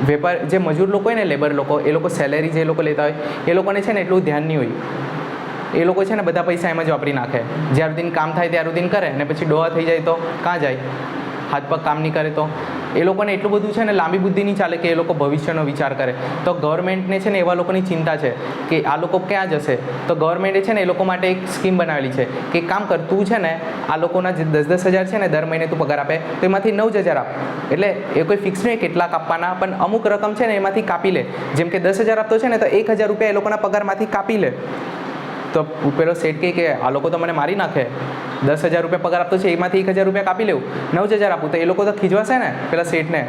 Speaker 1: વેપાર જે મજૂર લોકો હોય ને, લેબર લોકો, એ લોકો સેલેરી જે લોકો લેતા હોય, એ લોકોને છે ને એટલું ધ્યાન નહીં હોય. એ લોકો છે ને બધા પૈસા એમ જ વાપરી નાખે. જ્યાર સુધી કામ થાય ત્યાર સુધી કરે, ને પછી ડોહા થઈ જાય તો કાં જાય? હાથ પગ કામ નહીં કરે તો. એ લોકોને એટલું બધું છે ને લાંબી બુદ્ધિ નહીં ચાલે કે એ લોકો ભવિષ્યનો વિચાર કરે. તો ગવર્મેન્ટને છે ને એવા લોકોની ચિંતા છે કે આ લોકો ક્યાં જશે. તો ગવર્મેન્ટે છે ને એ લોકો માટે એક સ્કીમ બનાવેલી છે કે એક કામ કર, તું છે ને આ લોકોના જે 10,000 છે ને દર મહિને તું પગાર આપે, તો એમાંથી 9,000 આપ. એટલે એ કોઈ ફિક્સ નહીં કેટલાક આપવાના, પણ અમુક રકમ છે ને એમાંથી કાપી લે. જેમ કે 10,000 આપતો છે ને, તો 1,000 રૂપિયા એ લોકોના પગારમાંથી કાપી લે. તો પેલો શેઠ કહે કે આ લોકો તો મને મારી નાખે, 10,000 રૂપિયા પગાર આપતો છે, એમાંથી 1,000 રૂપિયા કાપી લેવું, 9,000 આપું, તો એ લોકો તો ખીજવાશે ને પેલા શેઠને,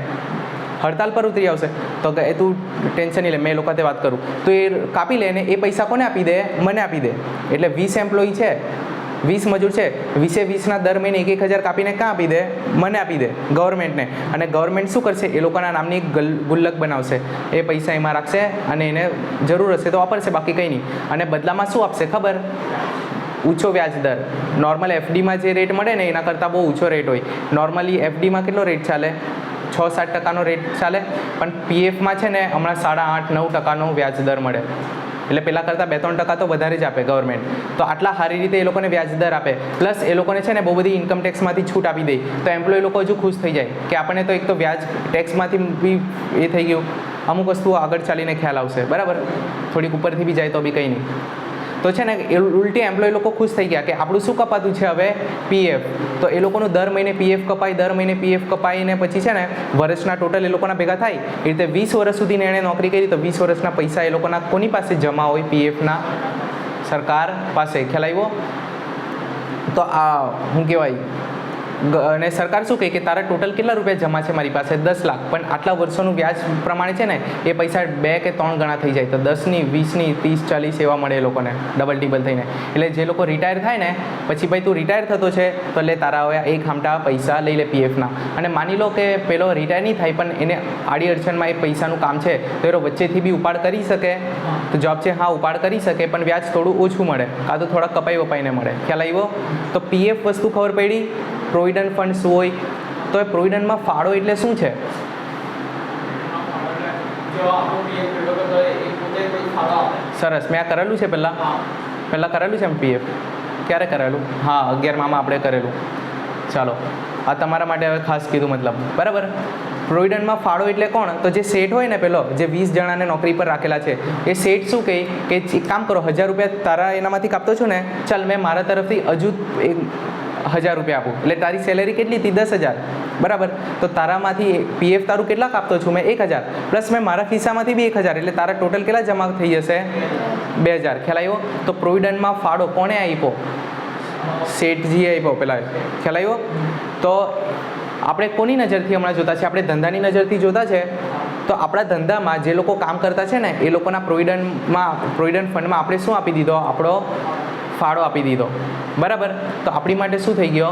Speaker 1: હડતાલ પર ઉતરી આવશે. તો કે તું ટેન્શન નહીં લે, મેં એ લોકો સાથે વાત કરું. તો એ કાપી લે ને એ પૈસા કોને આપી દે? મને આપી દે. એટલે 20 એમ્પ્લોયી છે, 20 મજૂર છે, 20 દર મહિને 1,000 કાપીને ક્યાં આપી દે? મને આપી દે, ગવર્મેન્ટને. અને ગવર્મેન્ટ શું કરશે? એ લોકોના નામની એક ગુલ્લક બનાવશે, એ પૈસા એમાં રાખશે અને એને જરૂર હશે તો વાપરશે, બાકી કંઈ નહીં. અને બદલામાં શું આપશે ખબર? ઊંચો વ્યાજ દર. નોર્મલ એફડીમાં જે રેટ મળે ને એના કરતાં બહુ ઊંચો રેટ હોય. નોર્મલી એફડીમાં કેટલો રેટ ચાલે? 6-7% રેટ ચાલે, પણ પીએફમાં છે ને હમણાં 8.5-9% વ્યાજ દર મળે. એટલે પહેલાં કરતાં 2-3% તો વધારે જ આપે ગવર્મેન્ટ. તો આટલા સારી રીતે એ લોકોને વ્યાજ દર આપે, પ્લસ એ લોકોને છે ને બહુ બધી ઇન્કમ ટેક્સમાંથી છૂટ આપી દે, તો એમ્પ્લોય લોકો હજુ ખુશ થઈ જાય કે આપણને તો એક તો વ્યાજ ટેક્સમાંથી બી એ થઈ ગયું, અમુક વસ્તુઓ આગળ ચાલીને ખ્યાલ આવશે, બરાબર, થોડીક ઉપરથી બી જાય તો બી કંઈ નહીં. તો છે ને ઉલટી એમ્પ્લોય લોકો ખુશ થઈ ગયા કે આપણું શું કપાતું છે હવે? પીએફ. તો એ લોકોનું દર મહિને પીએફ કપાય, દર મહિને પીએફ કપાઈને પછી છે ને વર્ષના ટોટલ એ લોકોના ભેગા થાય. એ રીતે 20 વર્ષ સુધીને એણે નોકરી કરી, તો 20 વર્ષના પૈસા એ લોકોના કોની પાસે જમા હોય? પીએફના, સરકાર પાસે. ખ્યાલ આવ્યો? તો આ શું કહેવાય, અને સરકાર શું કહે કે તારા ટોટલ કેટલા રૂપિયા જમા છે મારી પાસે? 10 લાખ. પણ આટલા વર્ષોનું વ્યાજ પ્રમાણે છે ને એ પૈસા 2 કે 3 ગણા થઈ જાય. તો 10ની, 20ની, 30, 40 એવા મળે એ લોકોને, ડબલ ટીબલ થઈને. એટલે જે લોકો રિટાયર થાય ને પછી ભાઈ તું રિટાયર થતો છે તો એટલે તારા હવે એક હામટા પૈસા લઈ લે પીએફના. અને માની લો કે પેલો રિટાયર નહીં થાય પણ એને આડી અડચણમાં એ પૈસાનું કામ છે તો એ વચ્ચેથી બી ઉપાડ કરી શકે. તો જવાબ છે હા, ઉપાડ કરી શકે, પણ વ્યાજ થોડું ઓછું મળે, કાં તો થોડા કપાઈ વપાઈને મળે. ખ્યાલ આવ્યો? તો પીએફ વસ્તુ ખબર પડી. પ્રોવિડન્ટ ફંડ શું હોય? તો એ પ્રોવિડન્ટમાં ફાળો એટલે શું છે? સરસ, મેં આ કરેલું છે પહેલાં કરેલું છે એમ પીએફ. ક્યારે કરેલું? હા, 11માં આપણે કરેલું. ચાલો, આ તમારા માટે હવે ખાસ કીધું, મતલબ બરાબર. પ્રોવિડન્ટમાં ફાળો એટલે કોણ? તો જે શેઠ હોય ને, પેલો જે 20 જણાને નોકરી પર રાખેલા છે, એ શેઠ શું કહે કે એક કામ કરો, 1,000 રૂપિયા તારા એનામાંથી કાપતો છું ને, ચાલ મેં મારા તરફથી હજુ 1,000 રૂપિયા આપું. એટલે તારી સેલેરી કેટલી હતી? 10,000, બરાબર. તો તારામાંથી પીએફ તારું કેટલા કાપતો છું મેં? 1,000, પ્લસ મેં મારા ખિસ્સામાંથી બી 1,000, એટલે તારા ટોટલ કેટલા જમા થઈ જશે? 2,000. ખ્યાલ આવ્યો? તો પ્રોવિડન્ટમાં ફાળો કોણે આપ્યો? શેઠજીએ આપ્યો પેલા. ખ્યાલ આવ્યો? તો આપણે કોની નજરથી હમણાં જોતા છે? આપણે ધંધાની નજરથી જોતા છે. તો આપણા ધંધામાં જે લોકો કામ કરતા છે ને એ લોકોના પ્રોવિડન્ટ ફંડમાં આપણે શું આપી દીધો? આપણો ફાળો આપી દીધો, બરાબર. તો આપણી માટે શું થઈ ગયો?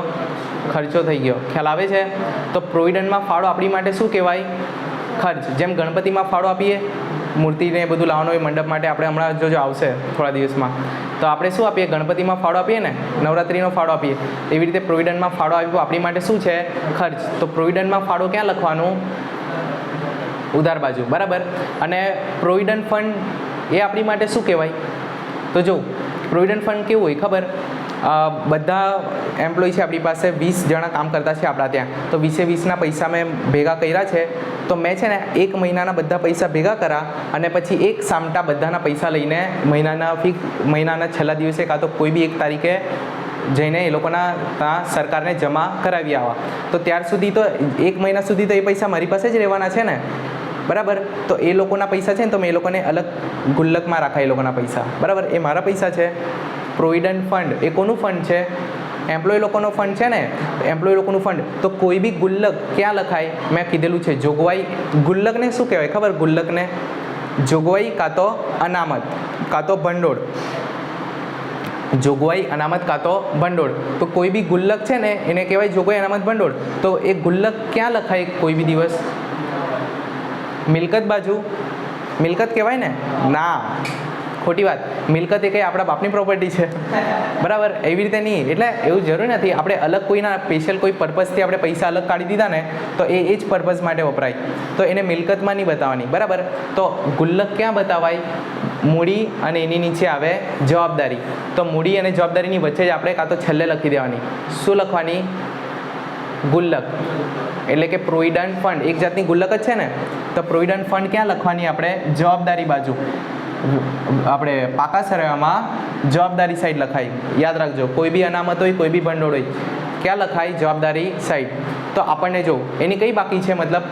Speaker 1: ખર્ચો થઈ ગયો. ખ્યાલ આવે છે? તો પ્રોવિડન્ટમાં ફાળો આપણી માટે શું કહેવાય? ખર્ચ. જેમ ગણપતિમાં ફાળો આપીએ, મૂર્તિને બધું લાવવાનું હોય મંડપ માટે, આપણે હમણાં જોજો આવશે થોડા દિવસમાં, તો આપણે શું આપીએ? ગણપતિમાં ફાળો આપીએ ને, નવરાત્રિનો ફાળો આપીએ. એવી રીતે પ્રોવિડન્ટમાં ફાળો આપ્યો આપણી માટે શું છે? ખર્ચ. તો પ્રોવિડન્ટમાં ફાળો ક્યાં લખવાનું? ઉધાર બાજુ, બરાબર. અને પ્રોવિડન્ટ ફંડ એ આપણી માટે શું કહેવાય? તો જો પ્રોવિડન્ટ ફંડ કેવું હોય ખબર? બધા એમ્પ્લોય છે આપણી પાસે, 20 જણા કામ કરતા છે આપણા ત્યાં. તો 20ના પૈસા મેં ભેગા કર્યા છે. તો મેં છે ને 1 મહિનાના બધા પૈસા ભેગા કરા અને પછી એક સામટા બધાના પૈસા લઈને મહિનાના છેલ્લા દિવસે કાં તો કોઈ બી 1 તારીખે જઈને એ લોકોના ત્યાં સરકારને જમા કરાવી આવા. તો ત્યાર સુધી તો 1 મહિના સુધી તો એ પૈસા મારી પાસે જ રહેવાના છે ને, બરાબર. તો એ લોકોના પૈસા છે ને, તો મેં એ લોકોને અલગ ગુલ્લકમાં રાખા એ લોકોના પૈસા, બરાબર. એ મારા પૈસા છે. પ્રોવિડન્ટ ફંડ એ કોનું ફંડ છે? એમ્પ્લોય લોકોનો ફંડ છે ને, એમ્પ્લોય લોકોનું ફંડ. તો કોઈ બી ગુલ્લક ક્યાં લખાય? મેં કીધેલું છે જોગવાઈ. ગુલ્લકને શું કહેવાય ખબર? ગુલ્લકને જોગવાઈ કાં તો અનામત કાં તો ભંડોળ. જોગવાઈ, અનામત કાં તો ભંડોળ. તો કોઈ બી ગુલ્લક છે ને એને કહેવાય જોગવાઈ, અનામત, ભંડોળ. તો એ ગુલ્લક ક્યાં લખાય કોઈ બી દિવસ? મિલકત બાજુ. મિલકત કહેવાય ને? ના, ખોટી વાત. મિલકત એ કંઈ આપણા બાપની પ્રોપર્ટી છે, બરાબર. એવી રીતે નહીં. એટલે એવું જરૂરી નથી આપણે અલગ કોઈના સ્પેશિયલ કોઈ પર્પઝથી આપણે પૈસા અલગ કાઢી દીધા ને તો એ જ પર્પઝ માટે વપરાય. તો એને મિલકતમાં નહીં બતાવવાની, બરાબર. તો ગુલ્લક ક્યાં બતાવાય? મૂડી અને એની નીચે આવે જવાબદારી. તો મૂડી અને જવાબદારીની વચ્ચે જ આપણે કાં તો છેલ્લે લખી દેવાની. શું લખવાની? ગુલ્લક. એટલે કે પ્રોવિડન્ટ ફંડ એક જાતની ગુલ્લક જ છે ને. તો પ્રોવિડન્ટ ફંડ ક્યાં લખવાની? આપણે જવાબદારી બાજુ. આપણે પાકા સરવાળામાં જવાબદારી સાઈડ લખાય. યાદ રાખજો, કોઈ બી અનામત હોય, કોઈ બી ભંડોળ હોય, ક્યાં લખાય? જવાબદારી સાઈડ. તો આપણને જો એની કઈ બાકી છે? મતલબ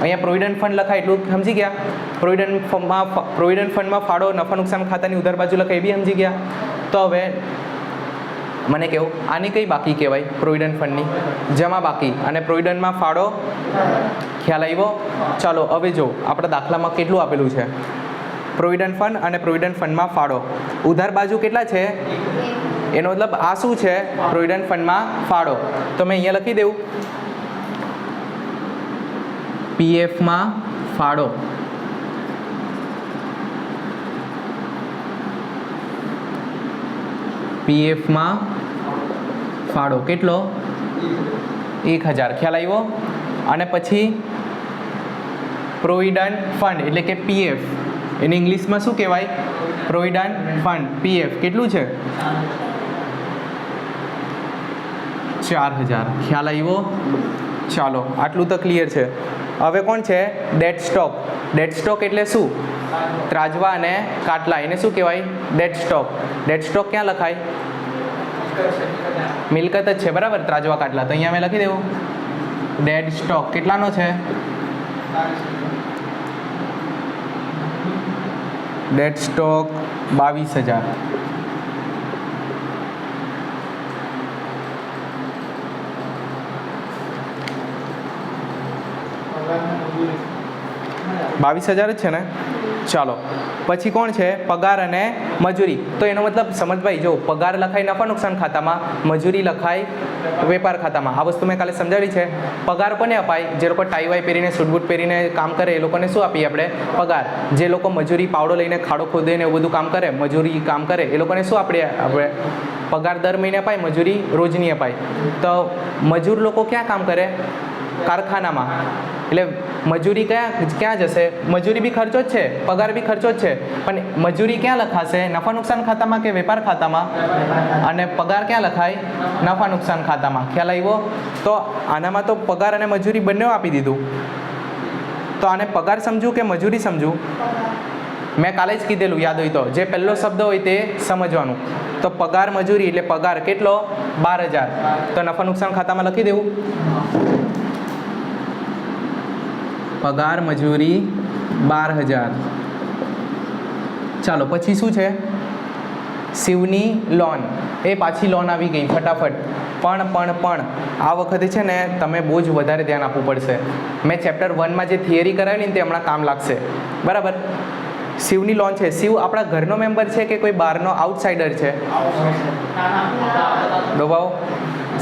Speaker 1: અહીંયા પ્રોવિડન્ટ ફંડ લખાય એટલું સમજી ગયા. પ્રોવિડન્ટ ફંડમાં ફાળો નફા નુકસાન ખાતાની ઉધાર બાજુ લખાય એ બી સમજી ગયા. તો હવે મને કેવું આની કઈ બાકી કહેવાય? પ્રોવિડન્ટ ફંડની જમા બાકી, અને પ્રોવિડન્ટમાં ફાળો. ખ્યાલ આવ્યો? ચાલો હવે જો આપણા દાખલામાં કેટલું આપેલું છે, પ્રોવિડન્ટ ફંડ અને પ્રોવિડન્ટ ફંડમાં ફાળો. ઉધાર બાજુ કેટલા છે? એનો મતલબ આ શું છે? પ્રોવિડન્ટ ફંડમાં ફાળો. તો મેં અહીંયા લખી દેવું પીએફમાં ફાળો. પીએફમાં ફાળો કેટલો? 1000. ખ્યાલ આવ્યો? અને પછી પ્રોવિડન્ટ ફંડ એટલે કે પીએફ, એને ઇંગ્લિશમાં શું કહેવાય? Provident fund. પીએફ કેટલું છે? 4000. ખ્યાલ આવ્યો? ચાલો આટલું તો ક્લિયર છે. હવે કોણ છે? Date stock. ડેટ સ્ટોક એટલે શું? ત્રાજવા અને કાટલા, એને શું કહેવાય? Date stock. ડેટ સ્ટોક ક્યાં લખાય? મિલકત જ છે બરાબર, ત્રાજવા કાટલા. તો અહીંયા મેં લખી દેવું ડેડ સ્ટોક કેટલાનો છે? Dead stock 22000. 22000 જ છે ને? ચાલો પછી કોણ છે? પગાર અને મજૂરી. તો એનો મતલબ સમજભાઈ જો પગાર લખાય નફા નુકસાન ખાતામાં, મજૂરી લખાય વેપાર ખાતામાં. આ વસ્તુ મેં કાલે સમજાવી છે. પગાર કોને અપાય? જે લોકો ટાઈ વાઈ પહેરીને સૂટ બૂટ પહેરીને કામ કરે એ લોકોને શું આપીએ આપણે? પગાર. જે લોકો મજૂરી પાવડો લઈને ખાડો ખોદે ને એવું બધું કામ કરે, મજૂરી કામ કરે એ લોકોને શું આપણે પગાર દર મહિને અપાય, મજૂરી રોજની અપાય. તો મજૂર લોકો ક્યાં કામ કરે? કારખાનામાં. એટલે મજૂરી ક્યાં જશે? મજૂરી બી ખર્ચો જ છે, પગાર બી ખર્ચો જ છે, પણ મજૂરી ક્યાં લખાશે? નફા નુકસાન ખાતામાં કે વેપાર ખાતામાં? અને પગાર ક્યાં લખાય? નફા નુકસાન ખાતામાં. ખ્યાલ આવ્યો? તો આનામાં તો પગાર અને મજૂરી બંને આપી દીધું. તો આને પગાર સમજવું કે મજૂરી સમજવું? મેં કાલે જ કીધેલું, યાદ હોય તો. જે પહેલો શબ્દ હોય તે સમજવાનું. તો પગાર મજૂરી એટલે પગાર કેટલો? 12000. તો નફા નુકસાન ખાતામાં લખી દેવું પગાર મજૂરી 12000. ચાલો પછી શું છે? શિવની લોન. એ પાછી લોન આવી ગઈ ફટાફટ. પણ આ વખતે છે ને તમે બહુ જ વધારે ધ્યાન આપવું પડશે. મેં ચેપ્ટર 1માં જે થિયરી કરાવેલી ને તે હમણાં કામ લાગશે બરાબર. શિવની લોન છે. શિવ આપણા ઘરનો મેમ્બર છે કે કોઈ બહારનો આઉટસાઇડર છે? ડોભાઓ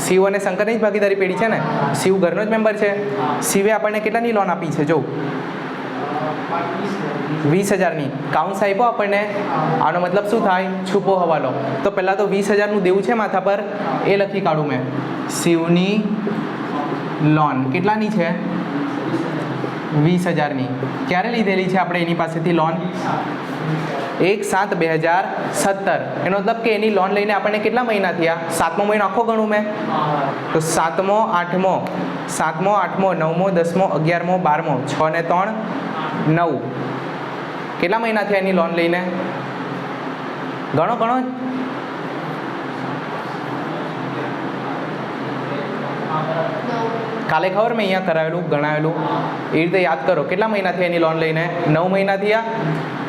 Speaker 1: શિવ અને શંકરની જ ભાગીદારી પેઢી છે ને? શિવ ઘરનો જ મેમ્બર છે. શિવે આપણને કેટલાની લોન આપી છે? જો 20000ની. કાઉન્સ આપ્યો આપણને. આનો મતલબ શું થાય? છૂપો હવાલો. તો પહેલાં તો 20000નું દેવું છે માથા પર, એ લખી કાઢું મેં. શિવની લોન કેટલાની છે? 20000ની. ક્યારે લીધેલી છે આપણે એની પાસેથી લોન? 1/7/2017. એનો મતલબ કે એની લોન લઈને આપણને કેટલા મહિના થયા? 7મો મહિનો આખો ગણું મેં તો 7મો 8મો 7મો 8મો 9મો 10મો 11મો 12મો 6 ને 3 9. કેટલા મહિના થયા એની લોન લઈને? ગણો કાલે ખબર મેં અહીંયા કરાવેલું ગણાવેલું એ રીતે યાદ કરો. કેટલા મહિના થયા એની લોન લઈને? 9 મહિના થયા.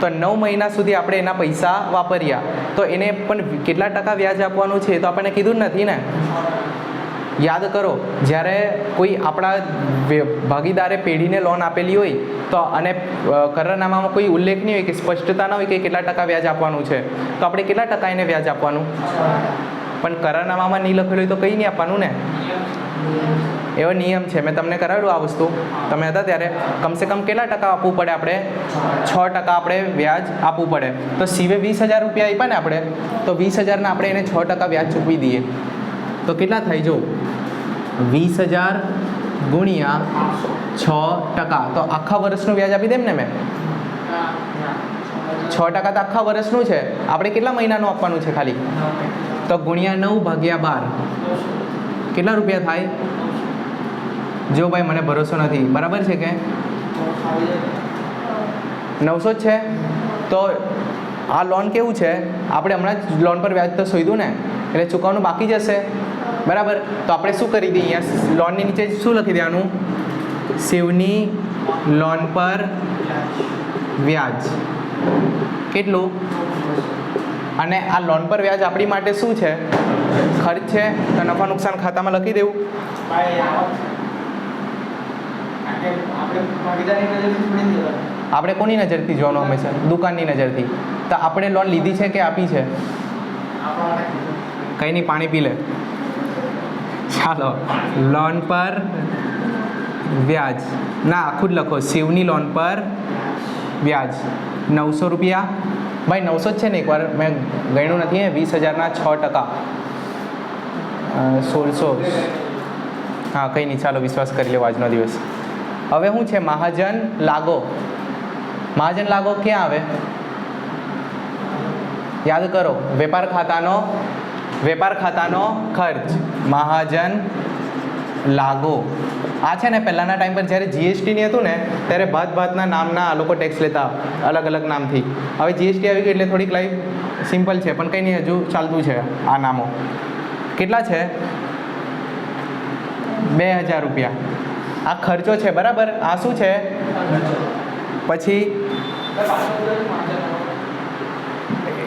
Speaker 1: તો 9 મહિના સુધી આપણે એના પૈસા વાપર્યા. તો એને પણ કેટલા ટકા વ્યાજ આપવાનું છે તો આપણને કીધું જ નથી ને. યાદ કરો, જ્યારે કોઈ આપણા ભાગીદારે પેઢીને લોન આપેલી હોય તો અને કરારનામામાં કોઈ ઉલ્લેખ નહીં હોય કે સ્પષ્ટતા ના હોય કે કેટલા ટકા વ્યાજ આપવાનું છે, તો આપણે કેટલા ટકા એને વ્યાજ આપવાનું? પણ કરારનામામાં નહીં લખેલું હોય તો કંઈ નહીં આપવાનું ને. એવો નિયમ છે. મેં તમને કરાવેલું આ વસ્તુ, તમે હતા ત્યારે. કમસે કમ કેટલા ટકા આપવું પડે આપણે? 6% આપણે વ્યાજ આપવું પડે. તો શિવે 20000 રૂપિયા આપ્યા ને આપણે, તો 20000ના આપણે એને 6% વ્યાજ ચૂકવી દઈએ તો કેટલા થાય? જો 20000 ગુણ્યા 6%. તો આખા વર્ષનું વ્યાજ આપી દેમ ને મેં. 6% તો આખા વર્ષનું છે. આપણે કેટલા મહિનાનું આપવાનું છે ખાલી? તો ગુણ્યા 9/12 કેટલા રૂપિયા થાય? જો ભાઈ મને ભરોસો નથી, બરાબર છે કે 900 જ છે? તો આ લોન કેવું છે? આપણે હમણાં જ લોન પર વ્યાજ તો શોધ્યું ને, એટલે ચૂકવવાનું બાકી જશે બરાબર. તો આપણે શું કરી દઈએ? અહીંયા લોનની નીચે શું લખી દેવાનું? શિવની લોન પર વ્યાજ કેટલું? અને આ લોન પર વ્યાજ આપણી માટે શું છે? ખર્ચ છે. તો નફા નુકસાન ખાતામાં લખી દેવું. આપણે કોની નજરથી જોવાનું હંમેશા? દુકાનની નજરથી. તો આપણે લોન લીધી છે કે આપી છે? કંઈ નહીં, પાણી પી લે. ચાલો, લોન પર વ્યાજ ના આખું જ લખો. શિવની લોન પર વ્યાજ 900 રૂપિયા. ભાઈ 900 જ છે ને? એકવાર મેં ગણ્યું નથી. 20,000ના 6%. 1600. હા, કંઈ નહીં, ચાલો વિશ્વાસ કરી લેવો આજનો દિવસ. હવે શું છે? મહાજન લાગો. મહાજન લાગો ક્યાં આવે? યાદ કરો, વેપાર ખાતાનો ખર્ચ. મહાજન લાગો આ છે ને પહેલાંના ટાઈમ પર જ્યારે જીએસટી નહીં હતું ને ત્યારે ભાતના નામના આ લોકો ટેક્સ લેતા અલગ અલગ નામથી. હવે જીએસટી આવી ગઈ એટલે થોડીક લાઈફ સિમ્પલ છે, પણ કંઈ નહીં, હજુ ચાલતું છે આ નામો. કેટલા છે? 2,000 રૂપિયા. આ ખર્ચો છે, બરાબર. આ શું છે? પછી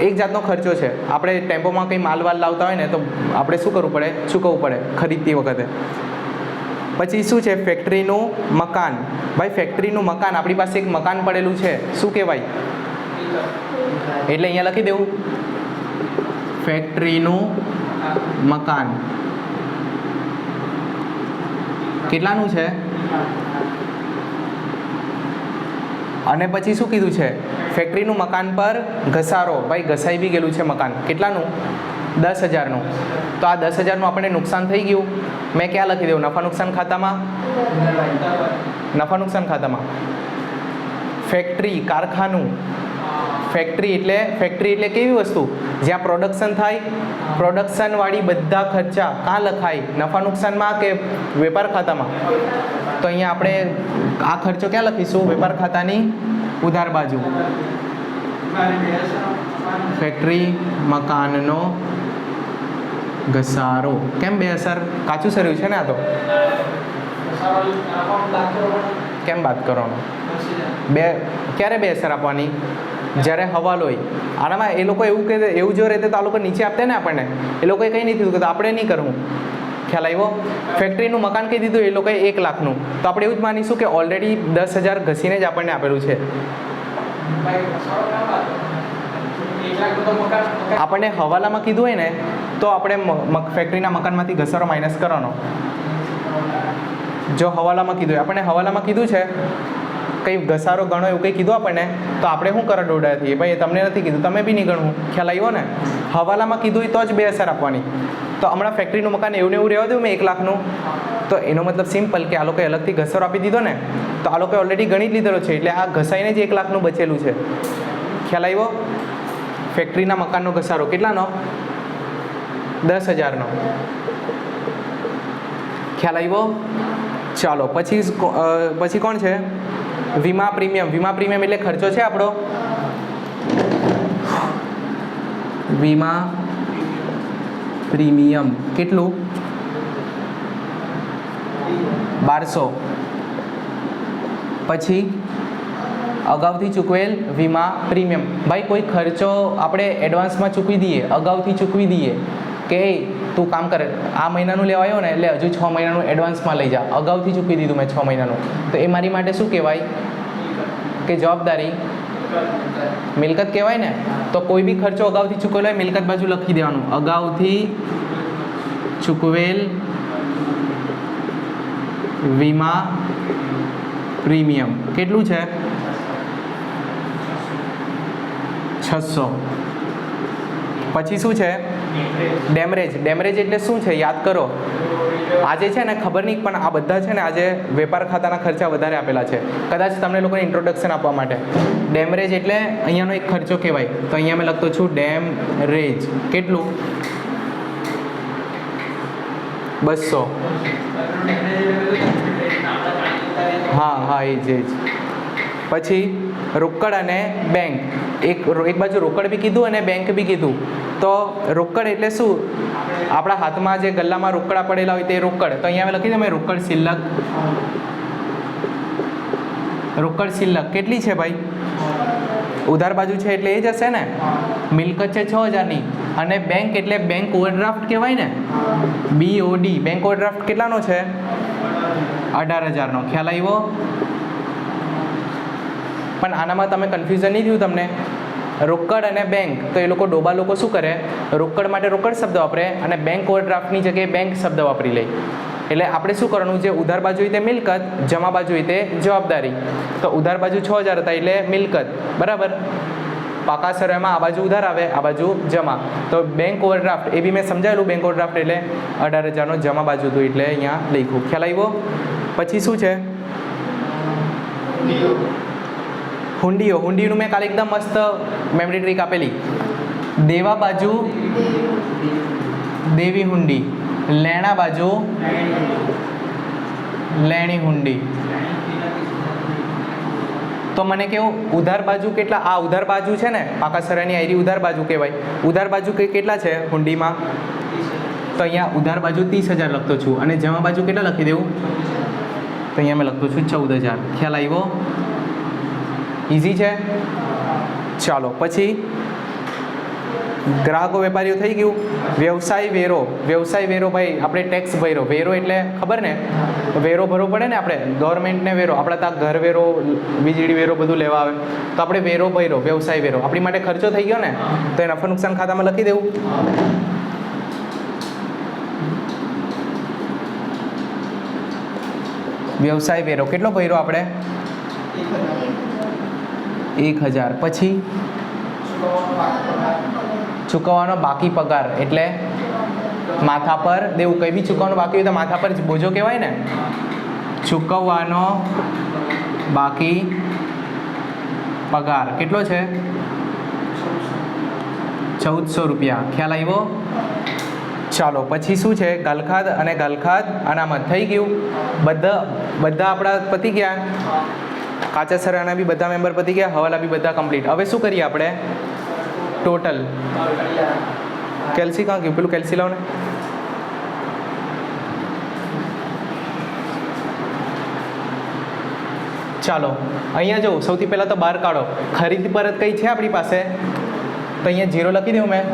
Speaker 1: એક જાતનો ખર્ચો છે. આપણે ટેમ્પોમાં કંઈ માલ લાવતા હોય ને તો આપણે શું કરવું પડે? ચૂકવવું પડે ખરીદતી વખતે. પછી શું છે? ફેક્ટરીનું મકાન. ભાઈ ફેક્ટરીનું મકાન, આપણી પાસે એક મકાન પડેલું છે, શું કહેવાય? એટલે અહીંયા લખી દેવું ફેક્ટરીનું મકાન. કેટલાનું છે? અને પછી શું કીધું છે? ફેક્ટરીનું મકાન પર ઘસારો. ભાઈ ઘસાઈ બી ગયેલું છે મકાન. કેટલાનું? 10,000નું. તો આ 10,000નું આપણે નુકસાન થઈ ગયું. મેં ક્યાં લખી દઉં? નફા નુકસાન ખાતામાં. નફા નુકસાન ખાતામાં. ફેક્ટરી, કારખાનું. ફેક્ટરી એટલે કેવી વસ્તુ? જ્યાં પ્રોડક્શન થાય. પ્રોડક્શનવાળી બધા ખર્ચા કાં લખાય? નફા નુકસાનમાં કે વેપાર ખાતામાં? તો અહીંયા આપણે આ ખર્ચો ક્યાં લખીશું? વેપાર ખાતાની ઉધાર બાજુ. ફેક્ટરી મકાનનો ઘસારો. કેમ 2 અસર? કાચું સર્યું છે ને આ તો. કેમ બાદ કરવાનો? ક્યારે 2 અસર આપવાની? જ્યારે હવાલો હોય. આનામાં એ લોકો એવું જો રહેતે તો આ લોકો નીચે આપતે ને આપણને. એ લોકોએ કંઈ નહીં કીધું, તો આપણે નહીં કરવું. ખ્યાલ આવ્યો? ફેક્ટરીનું મકાન કહી દીધું એ લોકોએ 1 લાખનું. તો આપણે એવું જ માનીશું કે ઓલરેડી 10,000 ઘસીને જ આપણને આપેલું છે. આપણને હવાલામાં કીધું હોય ને તો આપણે ફેક્ટરીના મકાનમાંથી ઘસારો માઇનસ કરવાનો. જો હવાલામાં કીધું હોય, આપણને હવાલામાં કીધું છે કંઈ ઘસારો ગણો એવું કંઈ કીધું આપણને, તો આપણે શું કરવા દોડાયા થઈએ? ભાઈ તમને નથી કીધું, તમે બી નહીં ગણવું. ખ્યાલ આવ્યો ને? હવાલામાં કીધું હોય તો જ 2 અસર આપવાની. તો હમણાં ફેક્ટરીનું મકાન એવું ને એવું રહેવા દઉં મેં 1 લાખનું. તો એનો મતલબ સિમ્પલ કે આ લોકોએ અલગથી ઘસારો આપી દીધો ને, તો આ લોકોએ ઓલરેડી ગણી જ લીધેલો છે, એટલે આ ઘસાઈને જ 1 લાખનું બચેલું છે. ખ્યાલ આવ્યો? ફેક્ટરીના મકાનનો ઘસારો કેટલાનો? 10,000નો. ખ્યાલ આવ્યો? ચાલો, પછી કોણ છે? વીમા પ્રીમિયમ. વીમા પ્રીમિયમ એટલે ખર્ચો છે આપણો. વીમા પ્રીમિયમ કેટલું? 1200. પછી અગાઉથી ચૂકવેલ વીમા પ્રીમિયમ. ભાઈ કોઈ ખર્ચો આપણે એડવાન્સમાં ચૂકવી દઈએ, અગાઉથી ચૂકવી દઈએ કે તું કામ કરે, આ મહિનાનું લેવા આવ્યો ને એટલે હજુ 6 મહિનાનું એડવાન્સમાં લઈ જા. અગાઉથી ચૂકવી દીધું મેં 6 મહિનાનું, તો એ મારી માટે શું કહેવાય? કે જવાબદારી, મિલકત કહેવાય ને. તો કોઈ બી ખર્ચો અગાઉથી ચૂકવેલો હોય મિલકત બાજુ લખી દેવાનું. અગાઉથી ચૂકવેલ વીમા પ્રીમિયમ કેટલું છે? 600. પછી શું છે? ડેમરેજ. ડેમરેજ એટલે શું છે? યાદ કરો. આજે છે ને ખબર નહીં, પણ આ બધા છે ને આજે વેપાર ખાતાના ખર્ચા વધારે આપેલા છે. કદાચ તમને લોકોને ઇન્ટ્રોડક્શન આપવા માટે. ડેમરેજ એટલે અહીંયાનો એક ખર્ચો કહેવાય. તો અહીંયા મેં લખતો છું ડેમરેજ. કેટલું? 200. હા, એ જ. પછી રોકડ અને બેંક. એક બાજુ રોકડ બી કીધું અને બેંક બી કીધું. તો રોકડ એટલે શું? આપણા હાથમાં જે ગલ્લામાં રોકડા પડેલા હોય તે રોકડ. તો અહીંયા લખી દઉં મેં રોકડ શિલ્લક. રોકડ શિલ્લક કેટલી છે ભાઈ? ઉધાર બાજુ છે એટલે એ જ હશે ને. મિલકત છે 6000ની અને બેંક એટલે બેંક ઓવરડ્રાફ્ટ કહેવાય ને, BOD. બેંક ઓવરડ્રાફ્ટ કેટલાનો છે? 18000નો. ખ્યાલ આવ્યો? પણ આનામાં તમે કન્ફ્યુઝન નહીં થયું તમને? રોકડ અને બેંક તો એ લોકો ડોબા લોકો શું કરે, રોકડ માટે રોકડ શબ્દ વાપરે અને બેંક ઓવરડ્રાફ્ટની જગ્યાએ બેંક શબ્દ વાપરી લે. એટલે આપણે શું કરવાનું, જે ઉધાર બાજુ હોય તે મિલકત, જમા બાજુ હોય તે જવાબદારી. તો ઉધાર બાજુ 6000 હતા એટલે મિલકત, બરાબર. પાકા સરવાળામાં આ બાજુ ઉધાર આવે, આ બાજુ જમા. તો બેંક ઓવરડ્રાફ્ટ એ બી મેં સમજાવેલું. બેંક ઓવરડ્રાફ્ટ એટલે 18000નો જમા બાજુ હતું એટલે અહીંયા લખ્યું. ખ્યાલ આવ્યો? પછી શું છે? હુંડીઓ. હુંડીનું મેં કાલે એકદમ મસ્ત મેમરી ટ્રીક આપેલી. દેવા બાજુ દેવી હુંડી, લેણા બાજુ લેણી હુંડી. તો મને કેવું, ઉધાર બાજુ કેટલા? આ ઉધાર બાજુ છે ને, પાકા સરાની આયરી ઉધાર બાજુ કહેવાય. ઉધાર બાજુ કેટલા છે હુંડીમાં? તો અહીંયા ઉધાર બાજુ 30000 લખતો છું અને જમા બાજુ કેટલા લખી દેવું? તો અહીંયા મેં લખતો છું 14000. ખ્યાલ આવ્યો? ઇઝી છે. ચાલો પછી ગ્રાહકો વેપારીઓ થઈ ગયું. વ્યવસાય વેરો. વ્યવસાય વેરો ભાઈ આપણે ટેક્સ ભર્યો. વેરો એટલે ખબર ને, વેરો ભરવો પડે ને આપણે, ગવર્મેન્ટને વેરો. આપણે ત્યાં ઘર વેરો, વીજળી વેરો બધું લેવા આવે તો આપણે વેરો ભર્યો, વ્યવસાય વેરો. આપણી માટે ખર્ચો થઈ ગયો ને, તો એ નફા નુકસાન ખાતામાં લખી દેવું. વ્યવસાય વેરો કેટલો ભર્યો આપણે? 1000. પછી ચૂકવવાનો બાકી પગાર એટલે માથા પર દેવું. કંઈ બી ચૂકવવાનું બાકી હોય તો માથા પર બોજો કહેવાય ને. ચૂકવવાનો બાકી પગાર કેટલો છે? 1400 રૂપિયા. ખ્યાલ આવ્યો? ચાલો પછી શું છે? ગલખાદ અને ગલખાદ અનામત થઈ ગયું. બધા આપણા પતી ગયા. કાચા સરાના બી બધા મેમ્બર પતી ગયા, હવાલા બી બધા કમ્પ્લીટ. હવે શું કરીએ આપણે? ટોટલ. કેલ્સી કાં ગયું? પેલું કેલ્સી લાવો ને. ચાલો અહીંયા જો સૌથી પહેલાં તો બહાર કાઢો. ખરીદ પરત કઈ છે આપણી પાસે? તો અહીંયા 0 લખી દઉં મેં.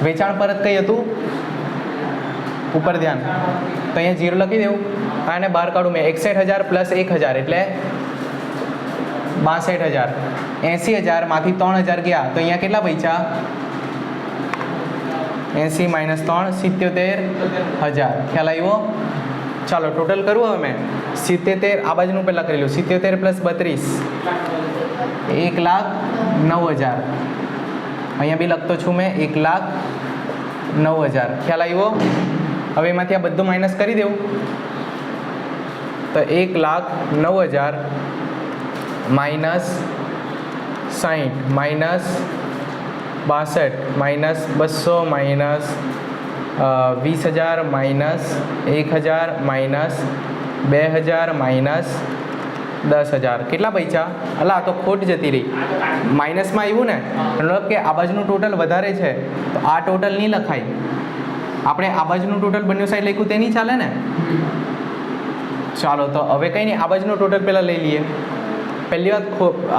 Speaker 1: વેચાણ પરત કઈ હતું? ઉપર ધ્યાન. તો અહીંયા 0 લખી દઉં અને બહાર કાઢું મેં. 61000 + 1000 એટલે 62000. 80000 માંથી 3000 ગયા તો અહીંયા કેટલા બચ્યા? 80 - 3 77000. ખ્યાલ આવ્યો? ચાલો ટોટલ કરું હવે મેં. 77 આ બાજુનું પહેલાં કરી લઉં. 77 + 32 1,09,000. અહીંયા બી લખતો છું મેં 1,09,000. ખ્યાલ આવ્યો? હવે એમાંથી આ બધું માઇનસ કરી દેવું તો 1,09,000 - 60 - 62 - 200 - 20,000 - 1,000 - 2,000 - 10,000. કેટલા પૈસા? અલા આ તો ખોટ જતી રહી. માઇનસમાં આવ્યું ને, મતલબ કે આ બાજુનું ટોટલ વધારે છે તો આ ટોટલ નહીં લખાય. આપણે આ બાજુનું ટોટલ બંને સાઈડ લખ્યું તે નહીં ચાલે ને. ચાલો તો હવે કંઈ નહીં, આ બાજુનું ટોટલ પહેલાં લઈ લઈએ. પહેલી વાત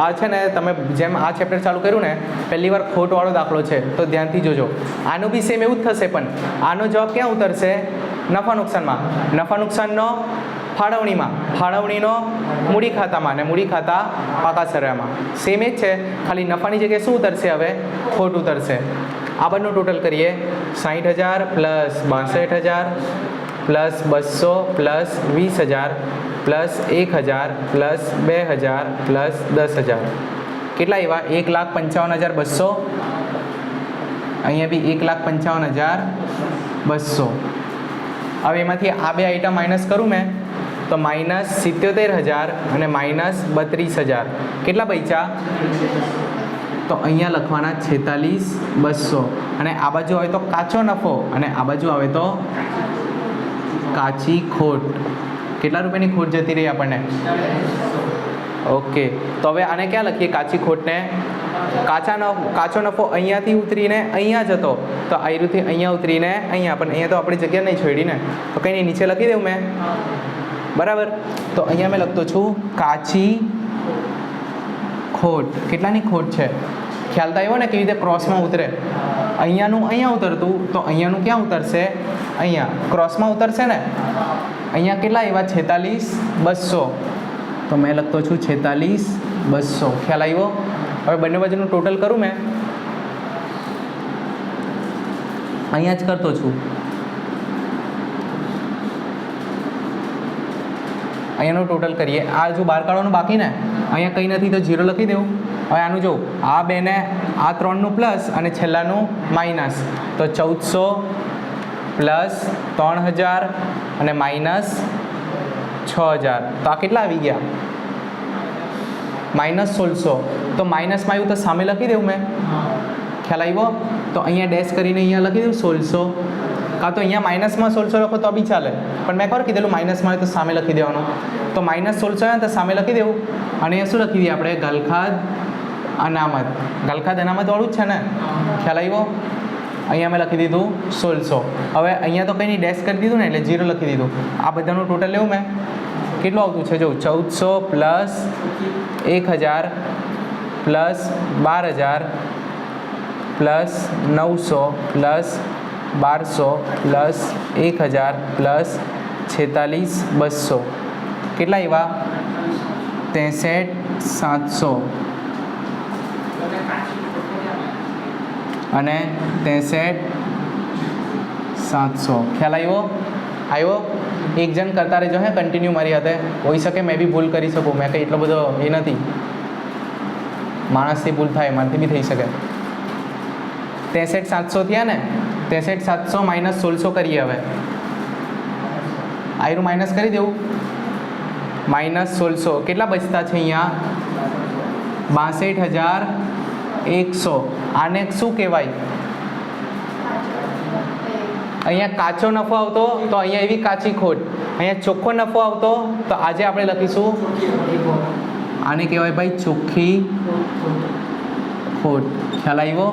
Speaker 1: આ છે ને, તમે જેમ આ ચેપ્ટર ચાલુ કર્યું ને, પહેલી વાર ખોટવાળો દાખલો છે તો ધ્યાનથી જોજો. આનું બી સેમ એવું જ થશે, પણ આનો જવાબ ક્યાં ઉતરશે? નફા નુકસાનમાં. નફા નુકસાનનો ફાળવણીમાં, ફાળવણીનો મૂડી ખાતામાં અને મૂડી ખાતા પાકા સરવાળામાં. સેમ જ છે, ખાલી નફાની જગ્યાએ શું ઉતરશે? હવે ખોટ ઉતરશે. આ બધું ટોટલ કરીએ. 60,000 + 62,000 + 200 + 20,000 + 1,000 + 2,000 + 10,000. કેટલા આવ્યા? 1,55,200. અહીંયા બી 1,55,200. હવે એમાંથી આ બે આઈટમ માઇનસ કરું મેં તો -77,000 અને -32,000. કેટલા બચ્યા? તો અહીંયા લખવાના 46,200. અને આ બાજુ આવે તો કાચો નફો અને આ બાજુ આવે તો કાચી ખોટ. કેટલા રૂપિયાની ખોટ જતી રહી આપણને? ઓકે, તો હવે આને ક્યાં લખીએ કાચી ખોટને? કાચો નફો અહીંયાથી ઉતરીને અહીંયા જતો તો આયરુથી અહીંયા ઉતરીને અહીંયા, પણ અહીંયા તો આપણી જગ્યા નહીં છોડી ને, તો કંઈ નહીં, નીચે લખી દઉં મેં. બરાબર, તો અહીંયા મેં લખતો છું કાચી ખોટ. કેટલાની ખોટ છે? ખ્યાલ તો આવ્યો ને કેવી રીતે ક્રોસમાં ઉતરે? અહીંયાનું અહીંયા ઉતરતું તો અહીંયાનું ક્યાં ઉતરશે? અહીંયા ક્રોસમાં ઉતરશે ને. અહીંયા કેટલા આવ્યા? 46,200. તો મેં લખતો છું 46,200. ખ્યાલ આવ્યો? હવે બંને બાજુનું ટોટલ કરું મેં, અહીંયા જ કરતો છું. અહીંયાનું ટોટલ કરીએ. આ જો બહાર કાઢવાનું બાકી ને, અહીંયા કંઈ નથી તો 0 લખી દેવું. હવે આનું જો આ બેને આ 3નું પ્લસ અને છેલ્લાનું માઇનસ, તો 1400 પ્લસ 3000 અને માઇનસ 6000. તો આ કેટલા આવી ગયા? માઇનસ 1600. તો માઇનસમાં આવ્યું તો સામે લખી દેવું મેં. ખ્યાલ આવ્યો? તો અહીંયા ડેશ કરીને અહીંયા લખી દઉં 1600. કાં તો અહીંયા માઇનસમાં 1600 લખો તો બી ચાલે, પણ મેં ખબર કીધેલું માઇનસમાં હોય તો સામે લખી દેવાનું. તો માઇનસ 1600 હોય તો સામે લખી દેવું. અને અહીંયા શું લખી દઈએ આપણે? ગલખાદ અનામત. ગલખાદ અનામતવાળું જ છે ને. ખ્યાલ આવ્યો? અહીંયા મેં લખી દીધું 1600. હવે અહીંયા તો કંઈ નહીં, ડેશ કરી દીધું ને એટલે 0 લખી દીધું. આ બધાનું ટોટલ લેવું મેં. કેટલું આવતું છે? જો 1400 plus 1000 plus 12000 plus 900 plus 1200 plus 1000 plus 46,200. કેટલા આવ્યા? 63,700 અને 63,700. ખ્યાલ આવ્યો? આવ્યો? એક જણ કરતા રહેજો હે કન્ટિન્યુ મારી હાથે. હોઈ શકે મેં બી ભૂલ કરી શકું, મેં કંઈ એટલો બધો એ નથી, માણસથી ભૂલ થાય, મારાથી બી થઈ શકે. 63,700 થયા ને. 63,700 માઇનસ 1600 કરીએ. હવે આયરું માઇનસ કરી દેવું. માઇનસ 1600 કેટલા બચતા છે અહીંયા? 62,100. આને શું કહેવાય? અહીંયા કાચો નફો આવતો તો અહીંયા એવી કાચી ખોટ. અહીંયા ચોખ્ખો નફો આવતો તો આજે આપણે લખીશું આને કહેવાય ભાઈ ચોખ્ખી ખોટ. ખ્યાલ આવ્યો?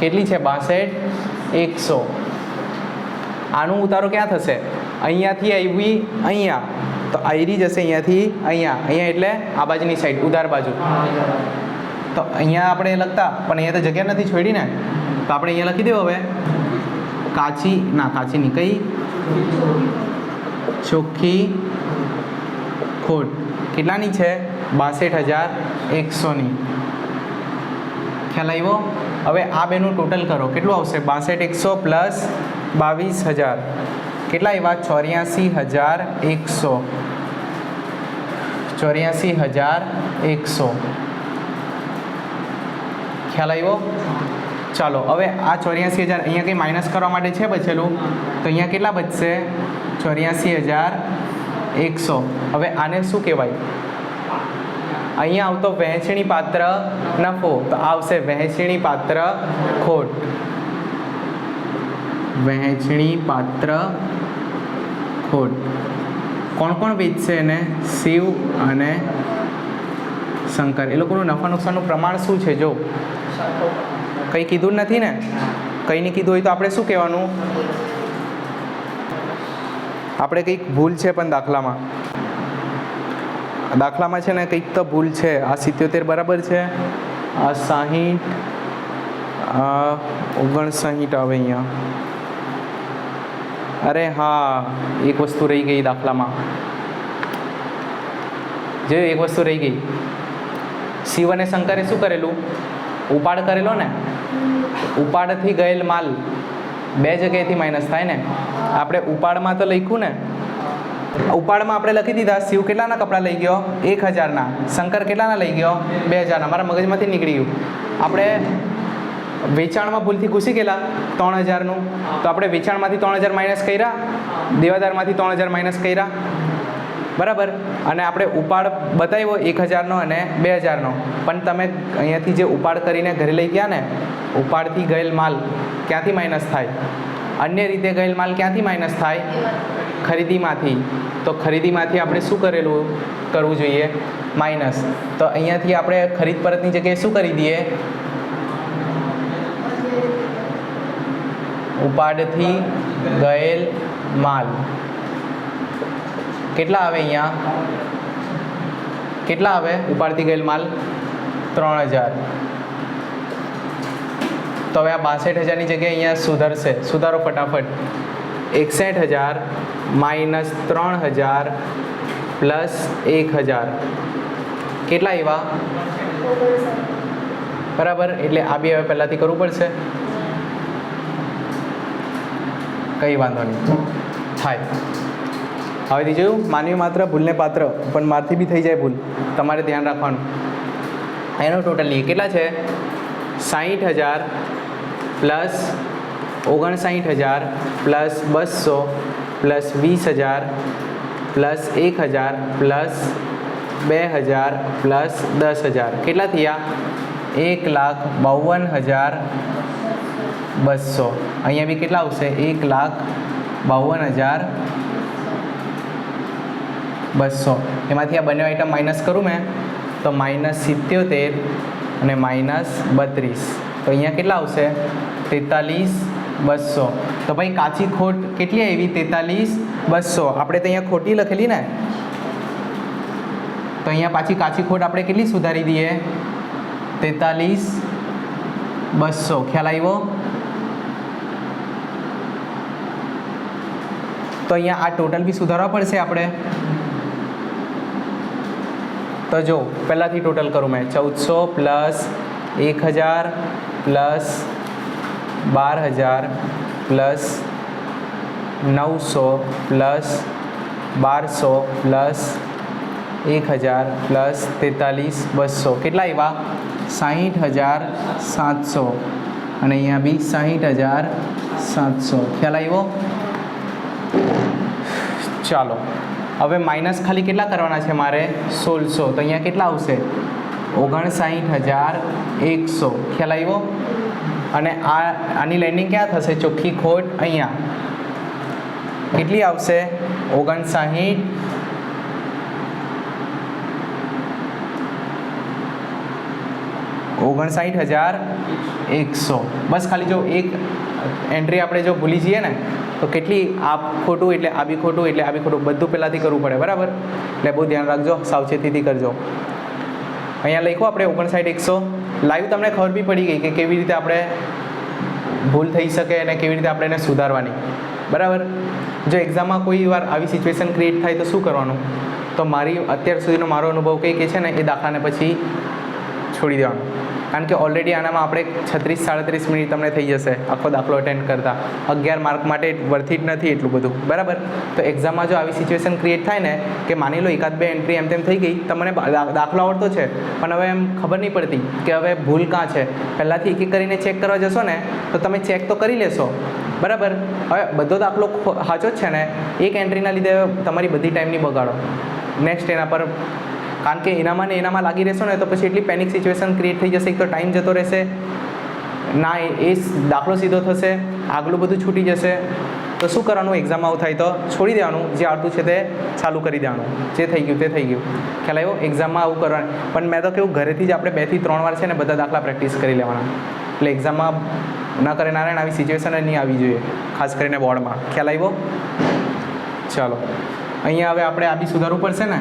Speaker 1: કેટલી છે? 62,100. આનું ઉતારો ક્યાં થશે? અહીંયાથી આવી અહીંયા, તો આયરી જશે અહીંયાથી અહીંયા. અહીંયા એટલે આ બાજુની સાઈડ, ઉધાર બાજુ. તો અહીંયા આપણે લખતા, પણ અહીંયા તો જગ્યા નથી છોડી ને, તો આપણે અહીંયા લખી દેવું. હવે કાચી ના, કાચી નહીં, કઈ? ચોખ્ખી ખોટ. કેટલાની છે? 62,100ની. ખ્યાલ આવ્યો? હવે આ બેનું ટોટલ કરો. કેટલું આવશે? 62,100 પ્લસ 22,000. કેટલા આવ્યા? 84,100. 84,100. ખ્યાલ આવ્યો? ચાલો હવે આ 84,000 અહીંયા કંઈ માઇનસ કરવા માટે છે બચેલું, તો અહીંયા કેટલા બચશે? 84,100. હવે આને શું કહેવાય? અહીંયા આવતો વહેંચણી પાત્ર નફો, તો આવશે વહેંચણી પાત્ર ખોટ. વહેંચણી પાત્ર ખોટ. કોણ કોણ વેચશે એને? શિવ અને શંકર. એ લોકોનું નફા નુકસાનનું પ્રમાણ શું છે? જો કંઈ કીધું નથી ને, કંઈ નહીં કીધું હોય તો આપણે શું કહેવાનું? આપણે કંઈક ભૂલ છે પણ દાખલામાં છે ને કંઈક તો ભૂલ છે. આ 77 બરાબર છે, આ 60, આ 59 આવે અહીંયા. અરે હા, એક વસ્તુ રહી ગઈ દાખલામાં. જો એક વસ્તુ રહી ગઈ. શિવ અને શંકરે શું કરેલું? ઉપાડ કરેલો ને. ઉપાડથી ગયેલ માલ બે જગ્યાએથી માઇનસ થાય ને. આપણે ઉપાડમાં તો લખ્યું ને, ઉપાડમાં આપણે લખી દીધા શિવ કેટલાના કપડાં લઈ ગયો? 1,000ના. શંકર કેટલાના લઈ ગયો? 2,000ના. મારા મગજમાંથી નીકળી ગયું. આપણે વેચાણમાં ભૂલથી ઘૂસી ગયેલા 3,000નું, તો આપણે વેચાણમાંથી 3,000 માઇનસ કર્યા, દેવાદારમાંથી 3,000 માઇનસ કર્યા, બરાબર. અને આપણે ઉપાડ બતાવ્યો 1,000નો અને 2,000નો. પણ તમે અહીંયાથી જે ઉપાડ કરીને ઘરે લઈ ગયા ને, ઉપાડથી ગયેલ માલ ક્યાંથી માઇનસ થાય? અન્ય રીતે ગયેલ માલ ક્યાંથી માઇનસ થાય? ખરીદીમાંથી. તો ખરીદીમાંથી આપણે શું કરવું જોઈએ? માઇનસ. તો અહીંયાથી આપણે ખરીદ પરતની જગ્યાએ શું કરી દઈએ? ઉપાડથી ગયેલ માલ કેટલા આવે? અહીંયા કેટલા આવે ઉપાડથી ગયેલ માલ? 3000. તો હવે આ 62,000ની જગ્યાએ અહીંયા સુધરશે. સુધારો ફટાફટ. 61,000 માઇનસ 3,000 પ્લસ 1,000 કેટલા આવ્યા? બરાબર. એટલે આ બી હવે પહેલાંથી કરવું પડશે. કંઈ વાંધો નહીં, થાય. હવે જોયું, માનવી માત્ર ભૂલને પાત્ર, પણ મારથી બી થઈ જાય ભૂલ, તમારે ધ્યાન રાખવાનું. એનો ટોટલ લઈએ, કેટલા છે? 60,000 plus 59,000 plus 200 plus 20,000 plus 1,000 plus 2,000 plus 10,000 કેટલા થયા? 1,52,200. અહીંયા બી કેટલા આવશે? 1,52,200. એમાંથી આ બંને આઈટમ માઇનસ કરું મેં તો -77 અને -32. તો અહીંયા કેટલા આવશે? 43,200. તો ભાઈ કાચી ખોટ કેટલી આવી? 43,200. આપણે તો અહીંયા ખોટી લખેલી ને, તો અહીંયા પાછી કાચી ખોટ આપણે કેટલી સુધારી દઈએ? 43,200. ખ્યાલ આવ્યો? તો અહીંયા આ ટોટલ બી સુધારવા પડશે આપણે. તો જો પહેલાંથી ટોટલ કરું મેં. 1400 plus 1,000 plus 12,000 plus 900 plus 1200 plus 1,000 plus 43,200 કેટલા આવ્યા? 60,700. અને અહીંયા બી 60,700. ખ્યાલ આવ્યો? ચાલો હવે માઇનસ ખાલી કેટલા કરવાના છે મારે? 1600. તો અહીંયા કેટલા આવશે? 59,100. ખ્યાલ આવ્યો? અને આની લેન્ડિંગ ક્યાં થશે? ચોખ્ખી ખોટ અહીંયા કેટલી આવશે? 59,100. બસ ખાલી જો એક એન્ટ્રી આપણે જો ભૂલી જઈએ ને તો કેટલી આ ખોટું એટલે આ બી ખોટું એટલે આ બી ખોટું, બધું પહેલાંથી કરવું પડે. બરાબર. એટલે બહુ ધ્યાન રાખજો, સાવચેતીથી કરજો. અહીંયા લખ્યું આપણે 59,100. લાઈવ તમને ખબર બી પડી ગઈ કે કેવી રીતે આપણે ભૂલ થઈ શકે અને કેવી રીતે આપણે એને સુધારવાની. બરાબર. જો એક્ઝામમાં કોઈ વાર આવી સિચ્યુએશન ક્રિએટ થાય તો શું કરવાનું? તો મારી અત્યાર સુધીનો મારો અનુભવ કંઈ કે છે ને એ દાખલાને પછી છોડી દેવાનું. કારણ કે ઓલરેડી આનામાં આપણે 36-37 મિનિટ તમને થઈ જશે આખો દાખલો અટેન્ડ કરતાં. 11 માર્ક માટે વર્થિટ નથી એટલું બધું. બરાબર. તો એક્ઝામમાં જો આવી સિચ્યુએશન ક્રિએટ થાય ને કે માની લો એકાદ બે એન્ટ્રી એમ તેમ થઈ ગઈ, તમને દાખલો આવડતો છે પણ હવે એમ ખબર નહીં પડતી કે હવે ભૂલ કાં છે. પહેલાંથી એક એક કરીને ચેક કરવા જશો ને તો તમે ચેક તો કરી લેશો. બરાબર. હવે બધો દાખલો સાચો જ છે ને, એક એન્ટ્રીના લીધે તમારી બધી ટાઈમની બગાડો. નેક્સ્ટ એના પર, કારણ કે એનામાં ને એનામાં લાગી રહેશો ને તો પછી એટલી પેનિક સિચ્યુએશન ક્રિએટ થઈ જશે. એક તો ટાઈમ જતો રહેશે ના, એ દાખલો સીધો થશે, આગલું બધું છૂટી જશે. તો શું કરવાનું? એક્ઝામ આવું થાય તો છોડી દેવાનું, જે આવતું છે તે ચાલુ કરી દેવાનું, જે થઈ ગયું તે થઈ ગયું. ખ્યાલ આવ્યો? એક્ઝામમાં આવું કરવાનું. પણ મેં તો કેવું, ઘરેથી જ આપણે 2 થી 3 વાર છે ને બધા દાખલા પ્રેક્ટિસ કરી લેવાના. એટલે એક્ઝામમાં ન કરે નારાયણ આવી સિચ્યુએશન જ નહીં આવી જોઈએ, ખાસ કરીને બોર્ડમાં. ખ્યાલ આવ્યો? ચાલો અહીંયા હવે આપણે આ બી સુધારવું પડશે ને,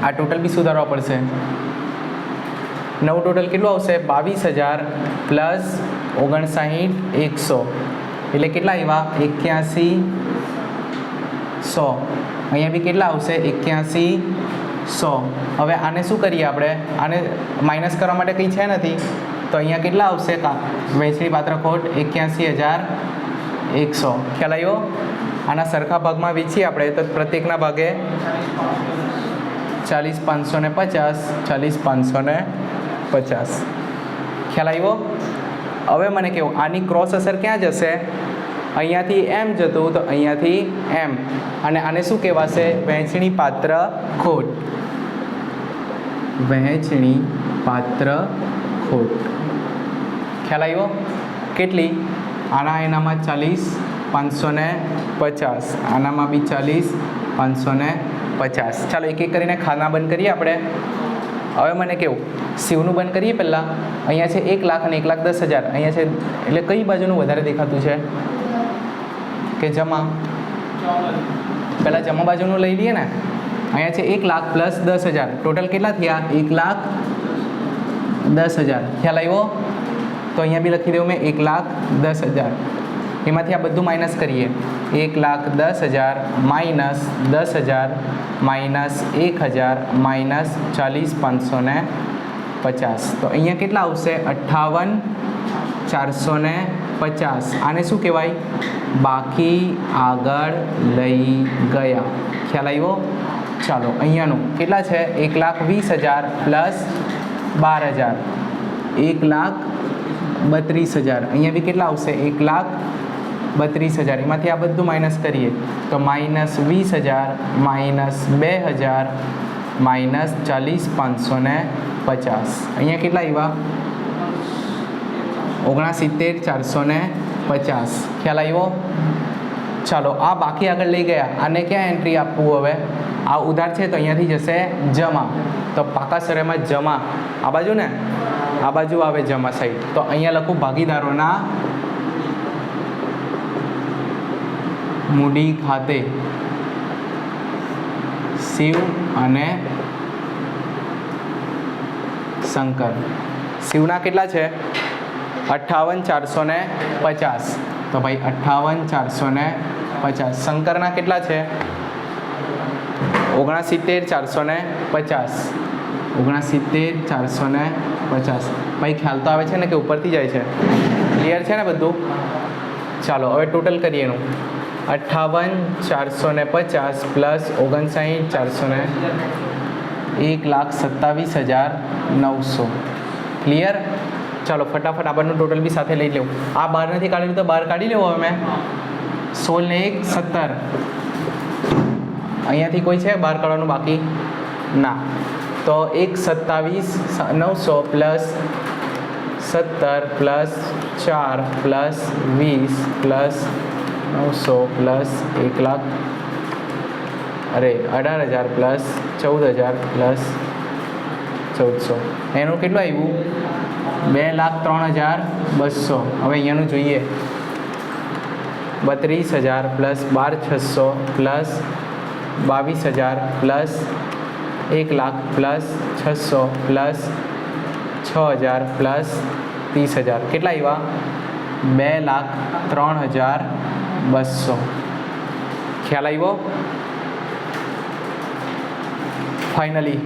Speaker 1: આ ટોટલ બી સુધારવા પડશે. નવું ટોટલ કેટલું આવશે? 22,000 પ્લસ 59,100 એટલે કેટલા આવ્યા? 81,100. અહીંયા બી કેટલા આવશે? 81,100. હવે આને શું કરીએ આપણે? આને માઇનસ કરવા માટે કંઈ છે નથી, તો અહીંયા કેટલા આવશે? વહેંચણી પાત્ર ખોટ 81,100. ખ્યાલ આવ્યો? આના સરખા ભાગમાં વેચીએ આપણે તો પ્રત્યેકના ભાગે 40,550, 40,550. ખ્યાલ આવ્યો? હવે મને કેવું, આની ક્રોસ અસર ક્યાં જશે? અહીંયાથી એમ જતું તો અહીંયાથી એમ. અને આને શું કહેવાશે? વહેંચણી પાત્ર ખોટ. વહેંચણી પાત્ર ખોટ. ખ્યાલ આવ્યો? કેટલી? આના એનામાં 40,550, આનામાં બી 40,550. ચાલો એક એક કરીને ખાના બંધ કરીએ આપણે. હવે મને કેવું, શિવનું બંધ કરીએ પહેલાં. અહીંયા છે 1 લાખ અને 1,10,000. અહીંયા છે એટલે કઈ બાજુનું વધારે દેખાતું છે કે જમા? પહેલાં જમા બાજુનું લઈ લઈએ ને. અહીંયા છે 1 લાખ પ્લસ 10,000. ટોટલ કેટલા થયા? 1,10,000. 10,000 ખ્યાલ આવ્યો? તો અહીંયા બી લખી દઉં મેં 1,10,000. એમાંથી આ બધું માઇનસ કરીએ. 1,10,000 માઇનસ 10,000 માઇનસ 1,000 માઇનસ 40,550. તો અહીંયા કેટલા આવશે? 58,450. આને શું કહેવાય? બાકી આગળ લઈ ગયા. ખ્યાલ આવ્યો? ચાલો અહીંયાનું કેટલા છે? 1,20,000 પ્લસ 12,000 1,32,000. અહીંયા બી કેટલા આવશે? 1,32,000. એમાંથી આ બધું માઇનસ કરીએ તો માઇનસ 20,000 માઇનસ 2,000 માઇનસ 40,550. અહીંયા કેટલા આવ્યા? 69,450. ખ્યાલ આવ્યો? ચાલો આ બાકી આગળ લઈ ગયા. આને ક્યાં એન્ટ્રી આપવું હવે? આ ઉધાર છે તો અહીંયાથી જશે જમા. તો પાકા સરયમાં જમા આ બાજુ ને, આ બાજુ આવે જમા સાઈડ. તો અહીંયા લખું ભાગીદારોના મૂડી ખાતે શિવ અને શંકર. શિવના કેટલા છે? 58,450. તો ભાઈ 58,450. શંકરના કેટલા છે? 69,450. 69,450. ભાઈ ખ્યાલ તો આવે છે ને કે ઉપરથી જાય છે? ક્લિયર છે ને બધું? ચાલો હવે ટોટલ કરીએ એનું. 58,450 પ્લસ 59,400 1,27,900. ક્લિયર? ચાલો ફટાફટ આ બારનું ટોટલ બી સાથે લઈ લેવું. આ બહાર નથી કાઢ્યું તો બહાર કાઢી લેવું હવે મેં. 16 ને 1 17. અહીંયાથી કોઈ છે બહાર કાઢવાનું બાકી? ના. તો 1,27,900 plus 17 plus 4 plus 20 plus 900 plus 18,000 plus 14,000 plus 1,400. એનું કેટલું આવ્યું? 2,03,200. હવે અહીંયાનું જોઈએ. 32,000 plus 12,600 plus 22,000 plus 1,00,000 plus 600 plus 6,000 plus 30,000. કેટલા આવ્યા? 2,03,200. ખ્યાલ આવ્યો? ફાઇનલી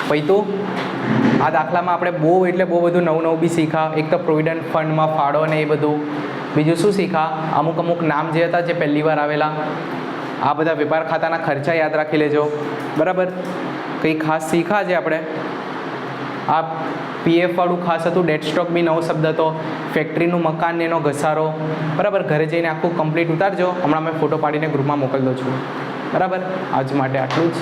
Speaker 1: પૈતું આ દાખલામાં આપણે બહુ એટલે બહુ બધું નવું બી શીખા. એક તો પ્રોવિડન્ટ ફંડમાં ફાળો ને એ બધું. બીજું શું શીખા? અમુક નામ જે હતા જે પહેલી વાર આવેલા. આ બધા વેપાર ખાતાના ખર્ચા યાદ રાખી લેજો. બરાબર? કંઈ ખાસ શીખા છે આપણે? આ પીએફ વાળું ખાસ હતું. ડેટ સ્ટોક બી નવો શબ્દ હતો. ફેક્ટરીનું મકાન એનો ઘસારો. બરાબર? ઘરે જઈને આખું કમ્પ્લીટ ઉતારજો. હમણાં મેં ફોટો પાડીને ગ્રુપમાં મોકલી દઉં છું. બરાબર? આજ માટે આટલું જ.